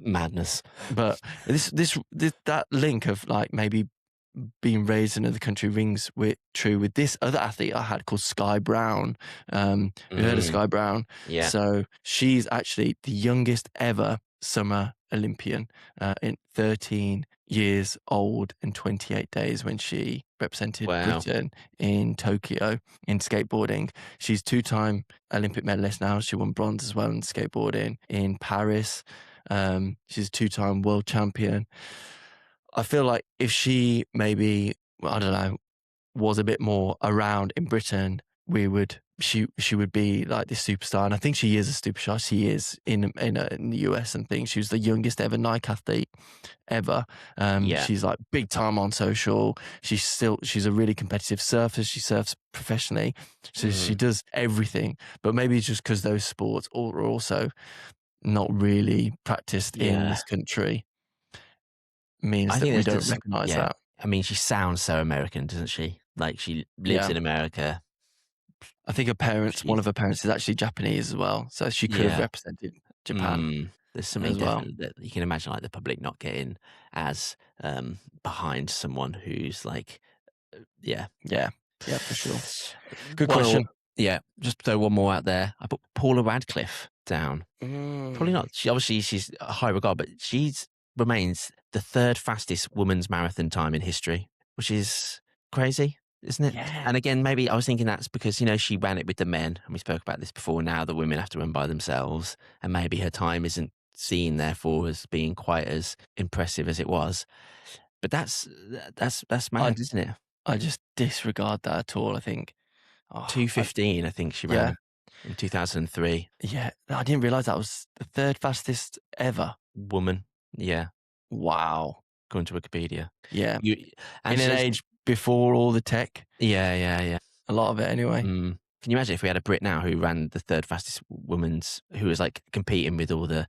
Madness. But that link of maybe being raised in another country rings true with this other athlete I had called Sky Brown. We heard of Sky Brown. Yeah. So she's actually the youngest ever summer Olympian, in 13 years old and 28 days when she represented Wow. Britain in Tokyo in skateboarding. She's 2-time Olympic medalist now. She won bronze as well in skateboarding in Paris. She's a 2-time world champion. I feel like if she maybe, I don't know, was a bit more around in Britain, she would be like this superstar. And I think she is a superstar. She is in the US and things. She was the youngest ever Nike athlete ever. Yeah. She's like big time on social. She's a really competitive surfer. She surfs professionally. So she does everything. But maybe it's just because those sports are also not really practiced in this country means I that think we there's don't just recognize that. I mean, she sounds so American, doesn't she? Like she lives Yeah. in America. I think one of her parents is actually Japanese as well. So she could have represented Japan There's something as well. definitely that you can imagine, like the public not getting as behind someone who's like, yeah. Yeah. Yeah, for sure. Good Well, question. yeah, just throw one more out there. I put Paula Radcliffe down. Probably not. She's a high regard, but she's remains the third fastest women's marathon time in history, which is crazy, isn't it? Yeah. And again, maybe I was thinking that's because, she ran it with the men, and we spoke about this before. Now the women have to run by themselves, and maybe her time isn't seen, therefore, as being quite as impressive as it was. But that's mad, isn't it? I just disregard that at all. I think 2:15, I think she ran in 2003. Yeah, I didn't realize that was the third fastest ever. Woman, yeah, Wow. according to Wikipedia. Yeah. And in an age before all the tech. Yeah. A lot of it anyway. Can you imagine if we had a Brit now who ran the third fastest woman's, who was like competing with all the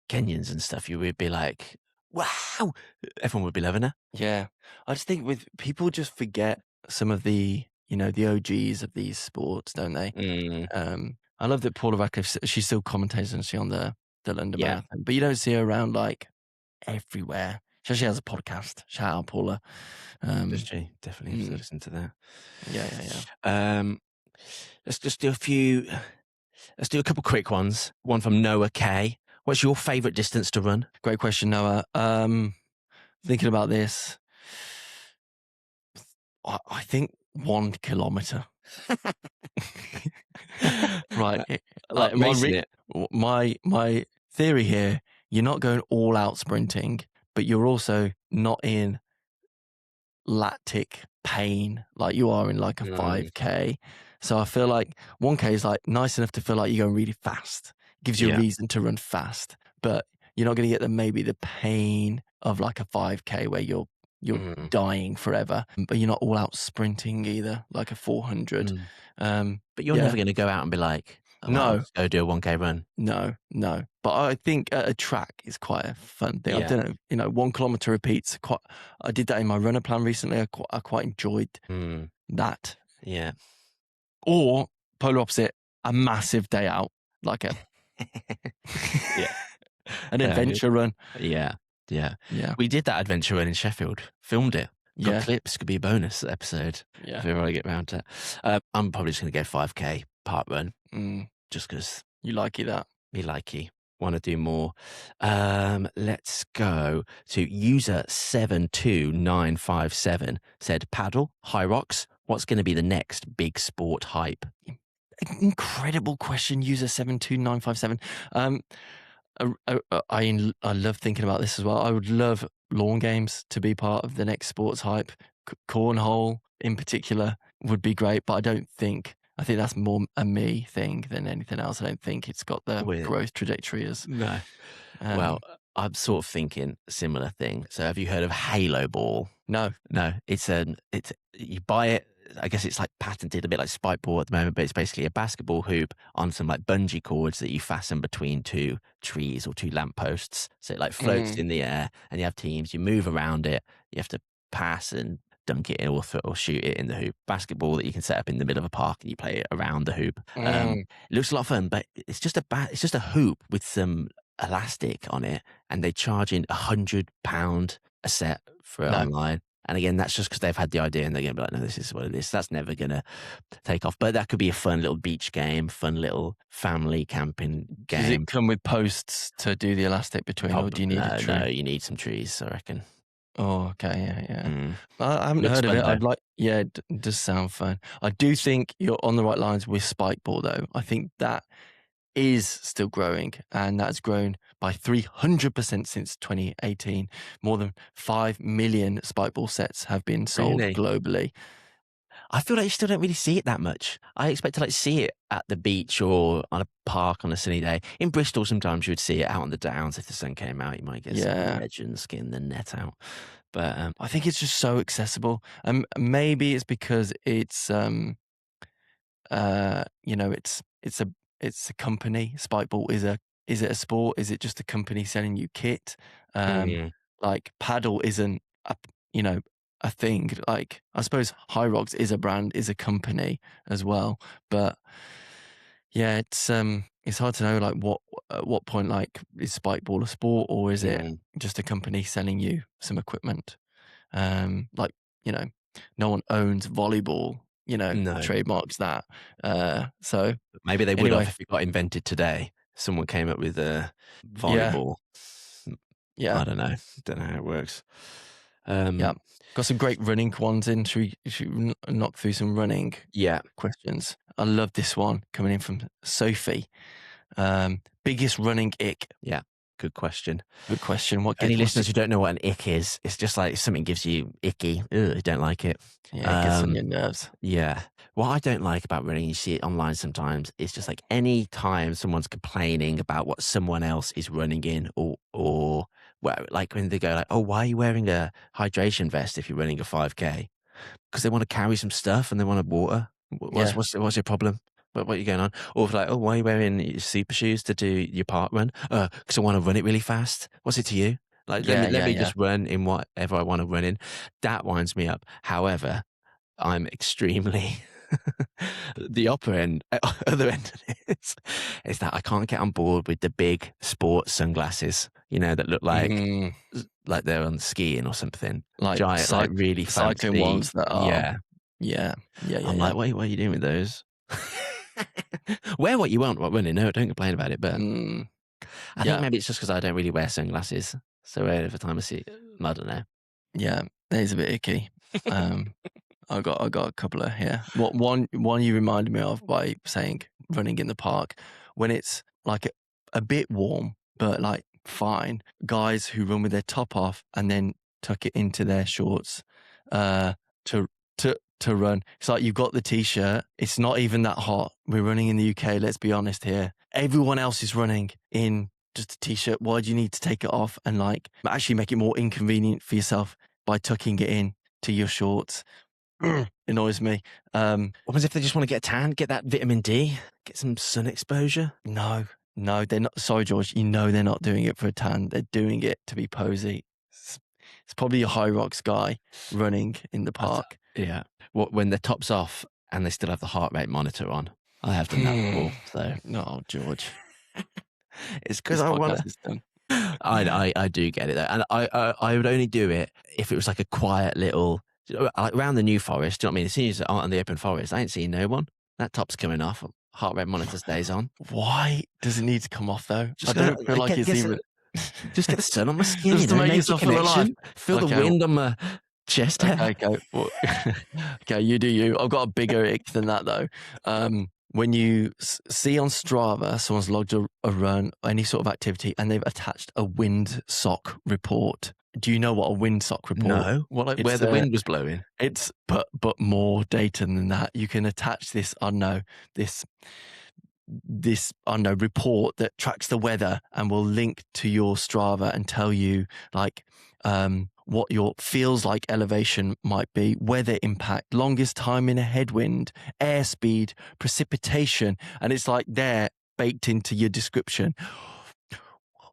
Kenyans and stuff? You would be like, wow, everyone would be loving her. Yeah. I just think with people just forget some of the, the OGs of these sports, don't they? I love that Paula Radcliffe, she's still commentating, isn't she, on the London Marathon, but you don't see her around like everywhere. She actually has a podcast. Shout out, Paula. Does she? Definitely have to listen to that. Yeah. Let's just do let's do a couple quick ones. One from Noah K. What's your favourite distance to run? Great question, Noah. Thinking about this, I think 1 kilometer. Right. Like my theory here, you're not going all out sprinting, but you're also not in lactic pain like you are in like a 5K. So I feel like 1K is like nice enough to feel like you're going really fast. It gives you a reason to run fast, but you're not going to get the pain of like a 5K where you're dying forever, but you're not all out sprinting either, like a 400. But you're never going to go out and be like, no, let's go do a 1K run. No. But I think a track is quite a fun thing. I don't know, 1 kilometer repeats. I did that in my runner plan recently. I quite enjoyed that. Yeah. Or polar opposite, a massive day out, like an adventure run. Yeah. We did that adventure run in Sheffield. Filmed it. Got clips. Could be a bonus episode. Yeah. If we ever get around to it. I'm probably just going to go 5K park run. Just because you likey that. Me likey. Want to do more. Let's go to user 72957 said paddle, high rocks. What's going to be the next big sport hype? Incredible question, user 72957. I love thinking about this as well. I would love lawn games to be part of the next sports hype. Cornhole in particular would be great, but I think that's more a me thing than anything else. I don't think it's got the growth trajectory as... No. Well, I'm sort of thinking a similar thing. So have you heard of Halo Ball? No. It's you buy it. I guess it's like patented, a bit like spike ball at the moment, but it's basically a basketball hoop on some like bungee cords that you fasten between two trees or two lampposts. So it like floats in the air, and you have teams. You move around it. You have to pass and dunk it or shoot it in the hoop. Basketball that you can set up in the middle of a park and you play it around the hoop. It looks a lot of fun, but it's just a hoop with some elastic on it, and they charge in £100 a set for online. And again, that's just because they've had the idea and they're going to be like, no, this is what it is. That's never going to take off. But that could be a fun little beach game, fun little family camping Does game. it come with posts to do the elastic between, or do you need a tree? No, you need some trees, I reckon. Oh, okay, yeah. Mm. I haven't Looks heard of fun, it. though. I'd like, yeah, it does sound fun. I do think you're on the right lines with spike ball, though. I think that is still growing, and that's grown by 300% since 2018. More than 5 million spike ball sets have been sold Really? globally. I feel like you still don't really see it that much. I expect to see it at the beach or on a park on a sunny day. In Bristol, sometimes you would see it out on the downs. If the sun came out, you might get some legends getting the net out. But I think it's just so accessible. Maybe it's because it's it's a company. Spikeball is it a sport? Is it just a company selling you kit? Like paddle isn't a thing. Like I suppose High Rocks is a brand, is a company as well. But yeah, it's hard to know like at what point like is Spikeball a sport, or is it just a company selling you some equipment? Like no one owns volleyball. No. Trademarks that. So maybe they would anyway. have if it got invented today. Someone came up with a volleyball. Yeah. I don't know. Don't know how it works. Yeah. Got some great running ones in. Should we knock through some running questions? I love this one coming in from Sophie. Biggest running ick. Yeah. Good question. Good question. What any listeners who don't know what an ick is, it's just like something gives you icky. Ugh, I don't like it. Yeah, it gets on your nerves. Yeah. What I don't like about running, you see it online sometimes, it's just like any time someone's complaining about what someone else is running in or well, like when they go like, oh, why are you wearing a hydration vest if you're running a 5K? Because they want to carry some stuff and they want water. What's your problem? What are you going on? Or if like, oh, why are you wearing your super shoes to do your park run? Because I want to run it really fast. What's it to you? Like, let me just run in whatever I want to run in. That winds me up. However, I'm extremely the other end of it is that I can't get on board with the big sports sunglasses, that look like they're on skiing or something. Like giant, like really fancy cycling ones that are. Yeah. I'm like, what are you doing with those? Wear what you want while running. No, don't complain about it. But I think maybe it's just because I don't really wear sunglasses. So every time I see, I don't know. Yeah, that is a bit icky. I got a couple of here. One you reminded me of by saying running in the park when it's like a bit warm, but like fine. Guys who run with their top off and then tuck it into their shorts to run. It's like you've got the t-shirt. It's not even that hot. We're running in the UK. Let's be honest here. Everyone else is running in just a t-shirt. Why do you need to take it off and like actually make it more inconvenient for yourself by tucking it in to your shorts? Annoys me. What happens if they just want to get a tan, get that vitamin D, get some sun exposure? No, they're not. Sorry, George. They're not doing it for a tan. They're doing it to be posy. It's probably a High Rocks guy running in the park. Yeah. When the top's off and they still have the heart rate monitor on. I have done that before. So no, George. It's because I want to. I do get it though, and I would only do it if it was like a quiet little around the New Forest. Do you know what I mean? As soon as you're out in the open forest, I ain't seeing no one. That top's coming off. Heart rate monitor stays on. Why does it need to come off though? I don't feel like it's even. Just get the sun on my skin. Just to make yourself feel alive. Feel the wind on my chest. Okay. Well, okay, you do you. I've got a bigger ick than that though. When you see on Strava someone's logged a run, any sort of activity, and they've attached a wind sock report. Do you know what a wind sock report? No. Where the wind was blowing. It's but more data than that. You can attach this. I don't know this report that tracks the weather and will link to your Strava and tell you like what your feels like elevation might be, weather impact, longest time in a headwind, airspeed, precipitation, and it's like they're baked into your description.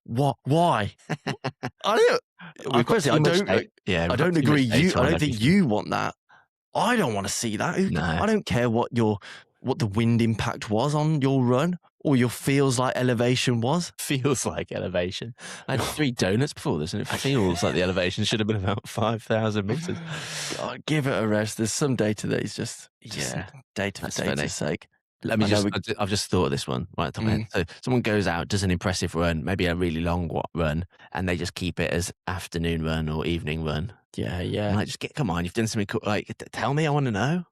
What? Why? I don't agree. I don't think you want that. I don't want to see that. No. I don't care what the wind impact was on your run. Or your feels like elevation was? Feels like elevation. I had 3 donuts before this, and it feels like the elevation should have been about 5,000 meters. God, give it a rest. There's some data that is just data for that's funny. data's sake. Let me I've just thought of this one right at the top of my head. So someone goes out, does an impressive run, maybe a really long run, and they just keep it as afternoon run or evening run. Yeah. I'm like, come on, you've done something cool. Like, tell me, I want to know.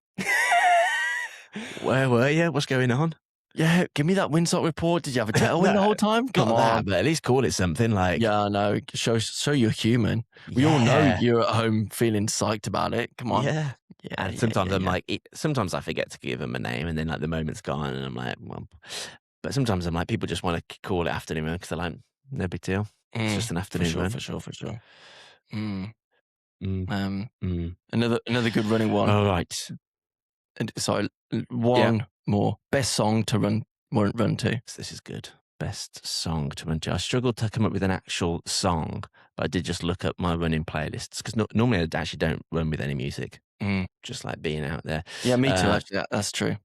Where were you? What's going on? Yeah, give me that windsock report. Did you have a tailwind the whole time? Come on. That, but at least call it something like... Yeah, I know. Show you're human. We all know you're at home feeling psyched about it. Come on. Yeah. And sometimes I'm like, sometimes I forget to give them a name, and then like the moment's gone, and I'm like, well... But sometimes I'm like, people just want to call it afternoon run because they're like, no big deal. It's just an afternoon run. For sure. Another good running one. All right. Sorry, one more. Best song to run to. This is good. Best song to run to. I struggled to come up with an actual song, but I did just look up my running playlists because normally I actually don't run with any music. Just like being out there. Yeah, me too. Actually, that's true.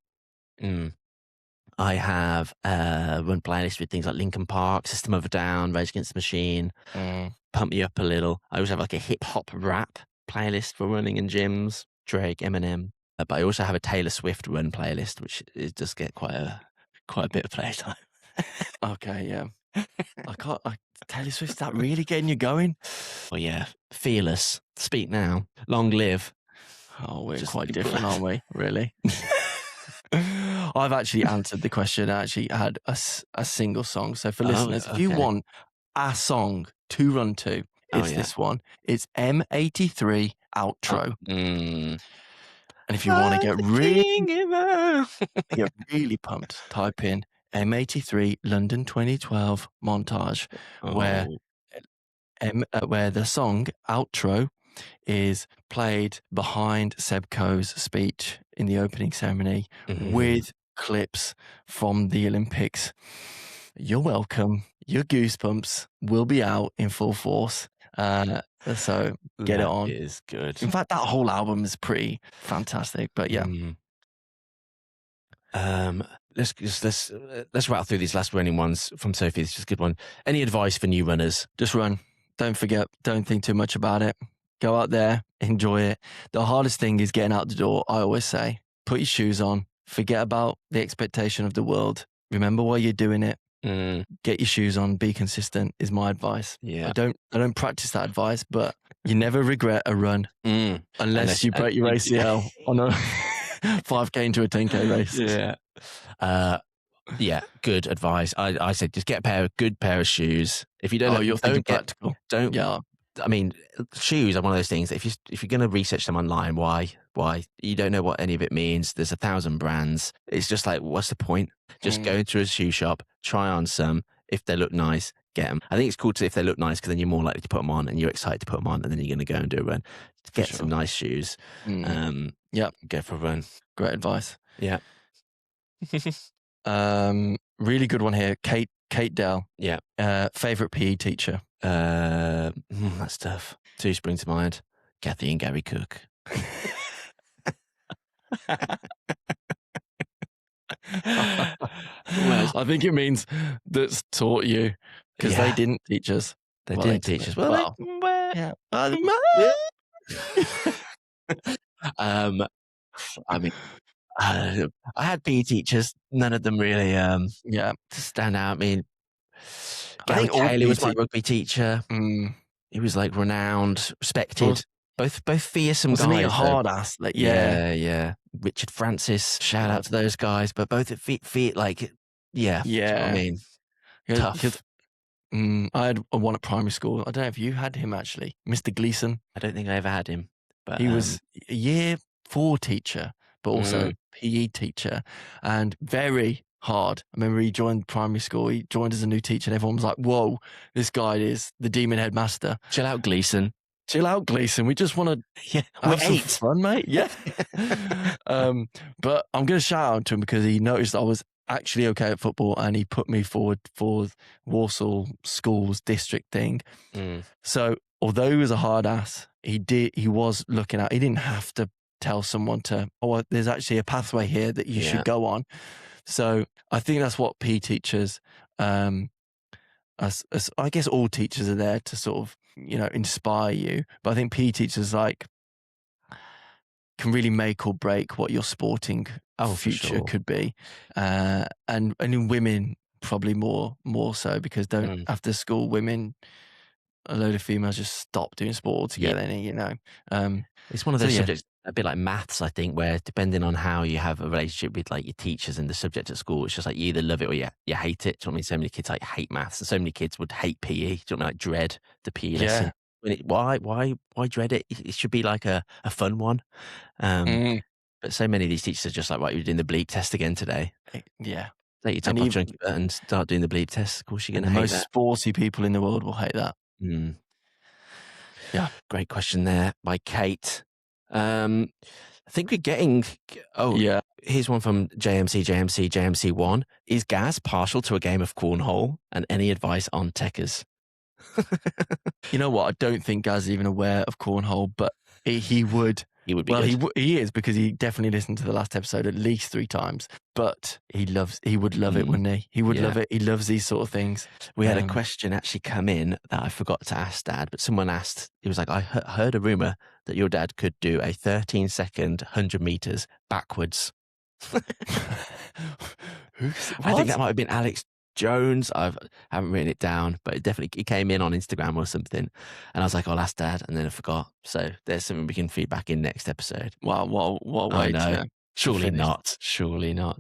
I have a run playlist with things like Linkin Park, System of a Down, Rage Against the Machine, Pump Me Up a Little. I also have like a hip hop rap playlist for running in gyms. Drake, Eminem. But I also have a Taylor Swift run playlist, which does get quite a bit of playtime. Okay, yeah. Taylor Swift, is that really getting you going? Well, yeah. Fearless. Speak Now. Long Live. Oh, we're just quite different, aren't we? Really? I've actually answered the question. I actually had a single song. So for listeners, if you want a song to run to, it's this one. It's M83 Outro. And if you want to get really pumped, type in M83 London 2012 montage, where the song Outro is played behind Seb Coe's speech in the opening ceremony with clips from the Olympics. You're welcome. Your goosebumps will be out in full force. So get it on. It is good. In fact, that whole album is pretty fantastic. But yeah. Let's rattle through these last running ones from Sophie. It's just a good one. Any advice for new runners? Just run. Don't forget. Don't think too much about it. Go out there, enjoy it. The hardest thing is getting out the door. I always say, put your shoes on. Forget about the expectation of the world. Remember why you're doing it. Get your shoes on, be consistent is my advice. Yeah. I don't practice that advice, but you never regret a run unless you break your ACL on a 5K into a 10K race. Yeah, good advice. I said just get a good pair of shoes. If you don't, you're thinking practical. I mean, shoes are one of those things that if you're going to research them online, why you don't know what any of it means. There's 1,000 brands. It's just like, what's the point? Just go into a shoe shop, try on some. If they look nice, get them. I think it's cool if they look nice because then you're more likely to put them on and you're excited to put them on, and then you're going to go and do a run. Get some nice shoes. Go for a run. Great advice. Yeah. Really good one here. Kate Dell. Yeah. Favorite PE teacher. That's tough. 2 spring to mind. Kathy and Gary Cook. I think it means that's taught you because they didn't teach us. They didn't teach us. I mean, I had PE teachers. None of them really stand out. I mean, Gary Cayley was my rugby teacher. He was like renowned, respected. Both fearsome guys. Wasn't he a hard ass? Like, yeah. Richard Francis, shout out to those guys. But both at feet like, yeah. You know what I mean, tough. I had one at primary school. I don't know if you had him actually, Mr. Gleason. I don't think I ever had him, but he was a year 4 teacher, but also PE teacher, and very hard. I remember he joined primary school. He joined as a new teacher, and everyone was like, "Whoa, this guy is the demon headmaster." Chill out, Gleason. Chill out, Gleason. We just want to have some fun, mate. Yeah. But I'm going to shout out to him because he noticed I was actually okay at football, and he put me forward for Walsall Schools district thing. So although he was a hard ass, he was looking at. He didn't have to tell someone there's actually a pathway here that you should go on. So I think that's what PE teachers, as I guess all teachers are there to sort of, inspire you. But I think PE teachers can really make or break what your sporting Oh, for future sure. could be. And in women, probably more so, because Mm. after school, women, a load of females just stop doing sport Yeah. altogether, It's one of So those yeah, subjects, a bit like maths, I think, where depending on how you have a relationship with like your teachers and the subject at school, it's just like you either love it or you hate it. Do you know what I mean? So many kids like hate maths, and so many kids would hate PE. Do you know what I mean? Like dread the PE lesson. yeah. Why dread it? It should be like a fun one. Um, Mm, but so many of these teachers are just like, right, you're doing the bleep test again today. yeah. Take your And top off, even chunky butt, and start doing the bleep test. Of course, you're and going the to hate most that. sporty people in the world will hate that. Mm. Yeah. Great question there by Kate. I think we're getting. Oh, Yeah. here's one from JMC1. Is Gaz partial to a game of cornhole? And any advice on techers? You know what? I don't think Gaz is even aware of cornhole, but he would. He would be Well, good. he is, because he definitely listened to the last episode at least 3 times. But he would love it, wouldn't he? He would Yeah. love it. He loves these sort of things. We had a question actually come in that I forgot to ask Dad, but someone asked, he was like, I heard a rumor that your dad could do a 13-second 100 meters backwards. I think that might have been Alex Jones. I haven't written it down, but it came in on Instagram or something. And I was like, I'll ask Dad, and then I forgot. So there's something we can feed back in next episode. Wow, what a I way know. to Surely finish. not. Surely not.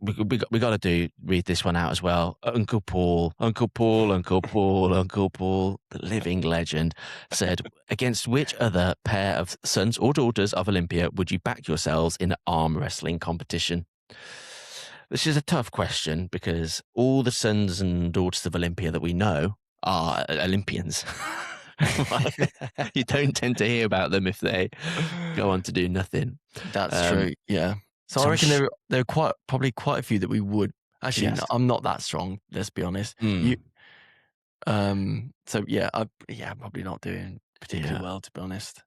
We got to read this one out as well. Uncle Paul, the living legend, said, against which other pair of sons or daughters of Olympia would you back yourselves in an arm wrestling competition? This is a tough question because all the sons and daughters of Olympia that we know are Olympians. You don't tend to hear about them if they go on to do nothing. That's true. Yeah. So I reckon there are probably quite a few that we would actually. Yes. No, I'm not that strong. Let's be honest. So yeah, I'm probably not doing particularly well, to be honest.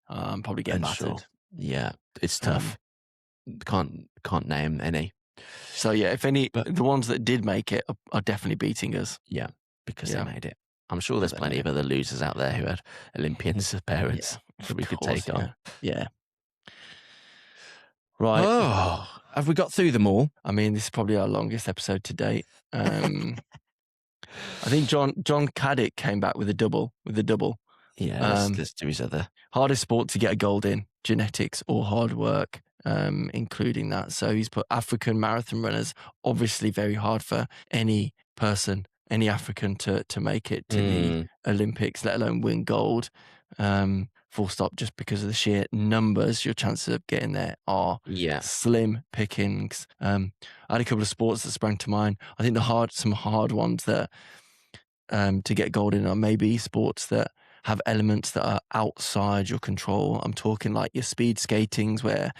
I'm probably getting battered. Yeah, it's tough. Can't name any. So yeah, if any, the ones that did make it are definitely beating us. Yeah, because they made it. I'm sure there's plenty of other losers out there who had Olympians as parents that we could take on. Yeah. Right. Oh, have we got through them all? I mean, this is probably our longest episode to date. I think John Caddick came back with a double. Yeah, let's do his other. Hardest sport to get a gold in, genetics or hard work, including that. So he's put African marathon runners, obviously very hard for any person, any African to make it to the Olympics, let alone win gold. Full stop, just because of the sheer numbers, your chances of getting there are slim pickings. I had a couple of sports that sprang to mind. I think some hard ones that to get gold in are maybe sports that have elements that are outside your control. I'm talking like your speed skatings where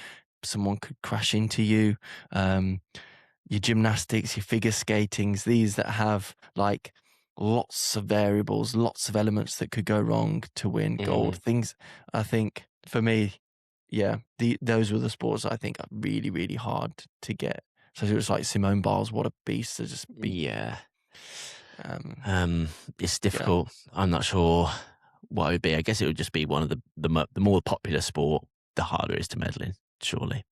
someone could crash into you, your gymnastics, your figure skatings, these that have like lots of variables, lots of elements that could go wrong to win gold. Things, I think, for me, those were the sports I think are really, really hard to get. So it was like Simone Biles, what a beast to just be. Yeah. It's difficult. I'm not sure what it would be. I guess it would just be one of the more popular sport, the harder it is to medal in, surely.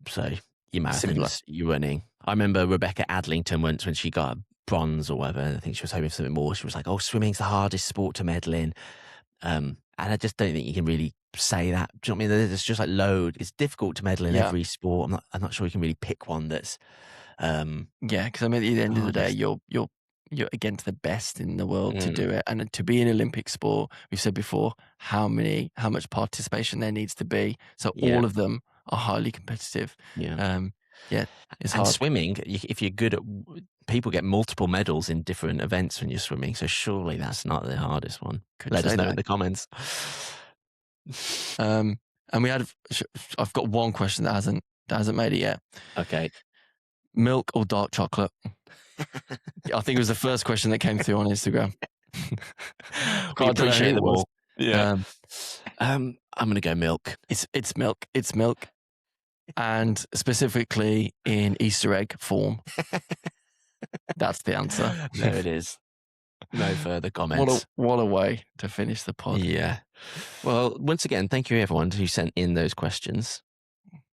So your marathons, your running. I remember Rebecca Adlington once when she got a bronze or whatever. I think she was hoping for something more. She was like, "Oh, swimming's the hardest sport to medal in," and I just don't think you can really say that. Do you know what I mean? There's just like load. It's difficult to medal in every sport. I'm not sure you can really pick one that's. Because I mean, at the end of the day, you're against the best in the world to do it, and to be an Olympic sport, we've said before how much participation there needs to be. So all of them are highly competitive. It's hard. Swimming, if you're good at, people get multiple medals in different events when you're swimming. So surely that's not the hardest one. Let us know in the comments. And I've got one question that hasn't made it yet. Okay. Milk or dark chocolate? I think it was the first question that came through on Instagram. We appreciate them all. Yeah. I'm going to go milk. It's milk. It's milk. and specifically in Easter egg form. That's the answer. There it is. No further comments. What a way to finish the pod. Yeah. Well, once again, thank you everyone who sent in those questions.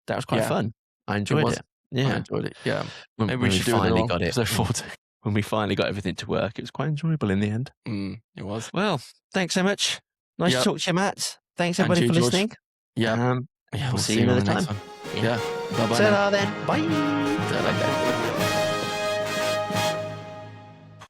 That was quite fun. I enjoyed it. Yeah. I enjoyed it. Yeah. When Maybe we should finally do it got it. episode 40. When we finally got everything to work, it was quite enjoyable in the end. It was. Well, thanks so much. Nice to talk to you, Matt. Thanks And everybody you, for George. listening. Yeah. We'll see you another time. Yeah. Bye-bye. Ta-da then. Bye. Ta-da.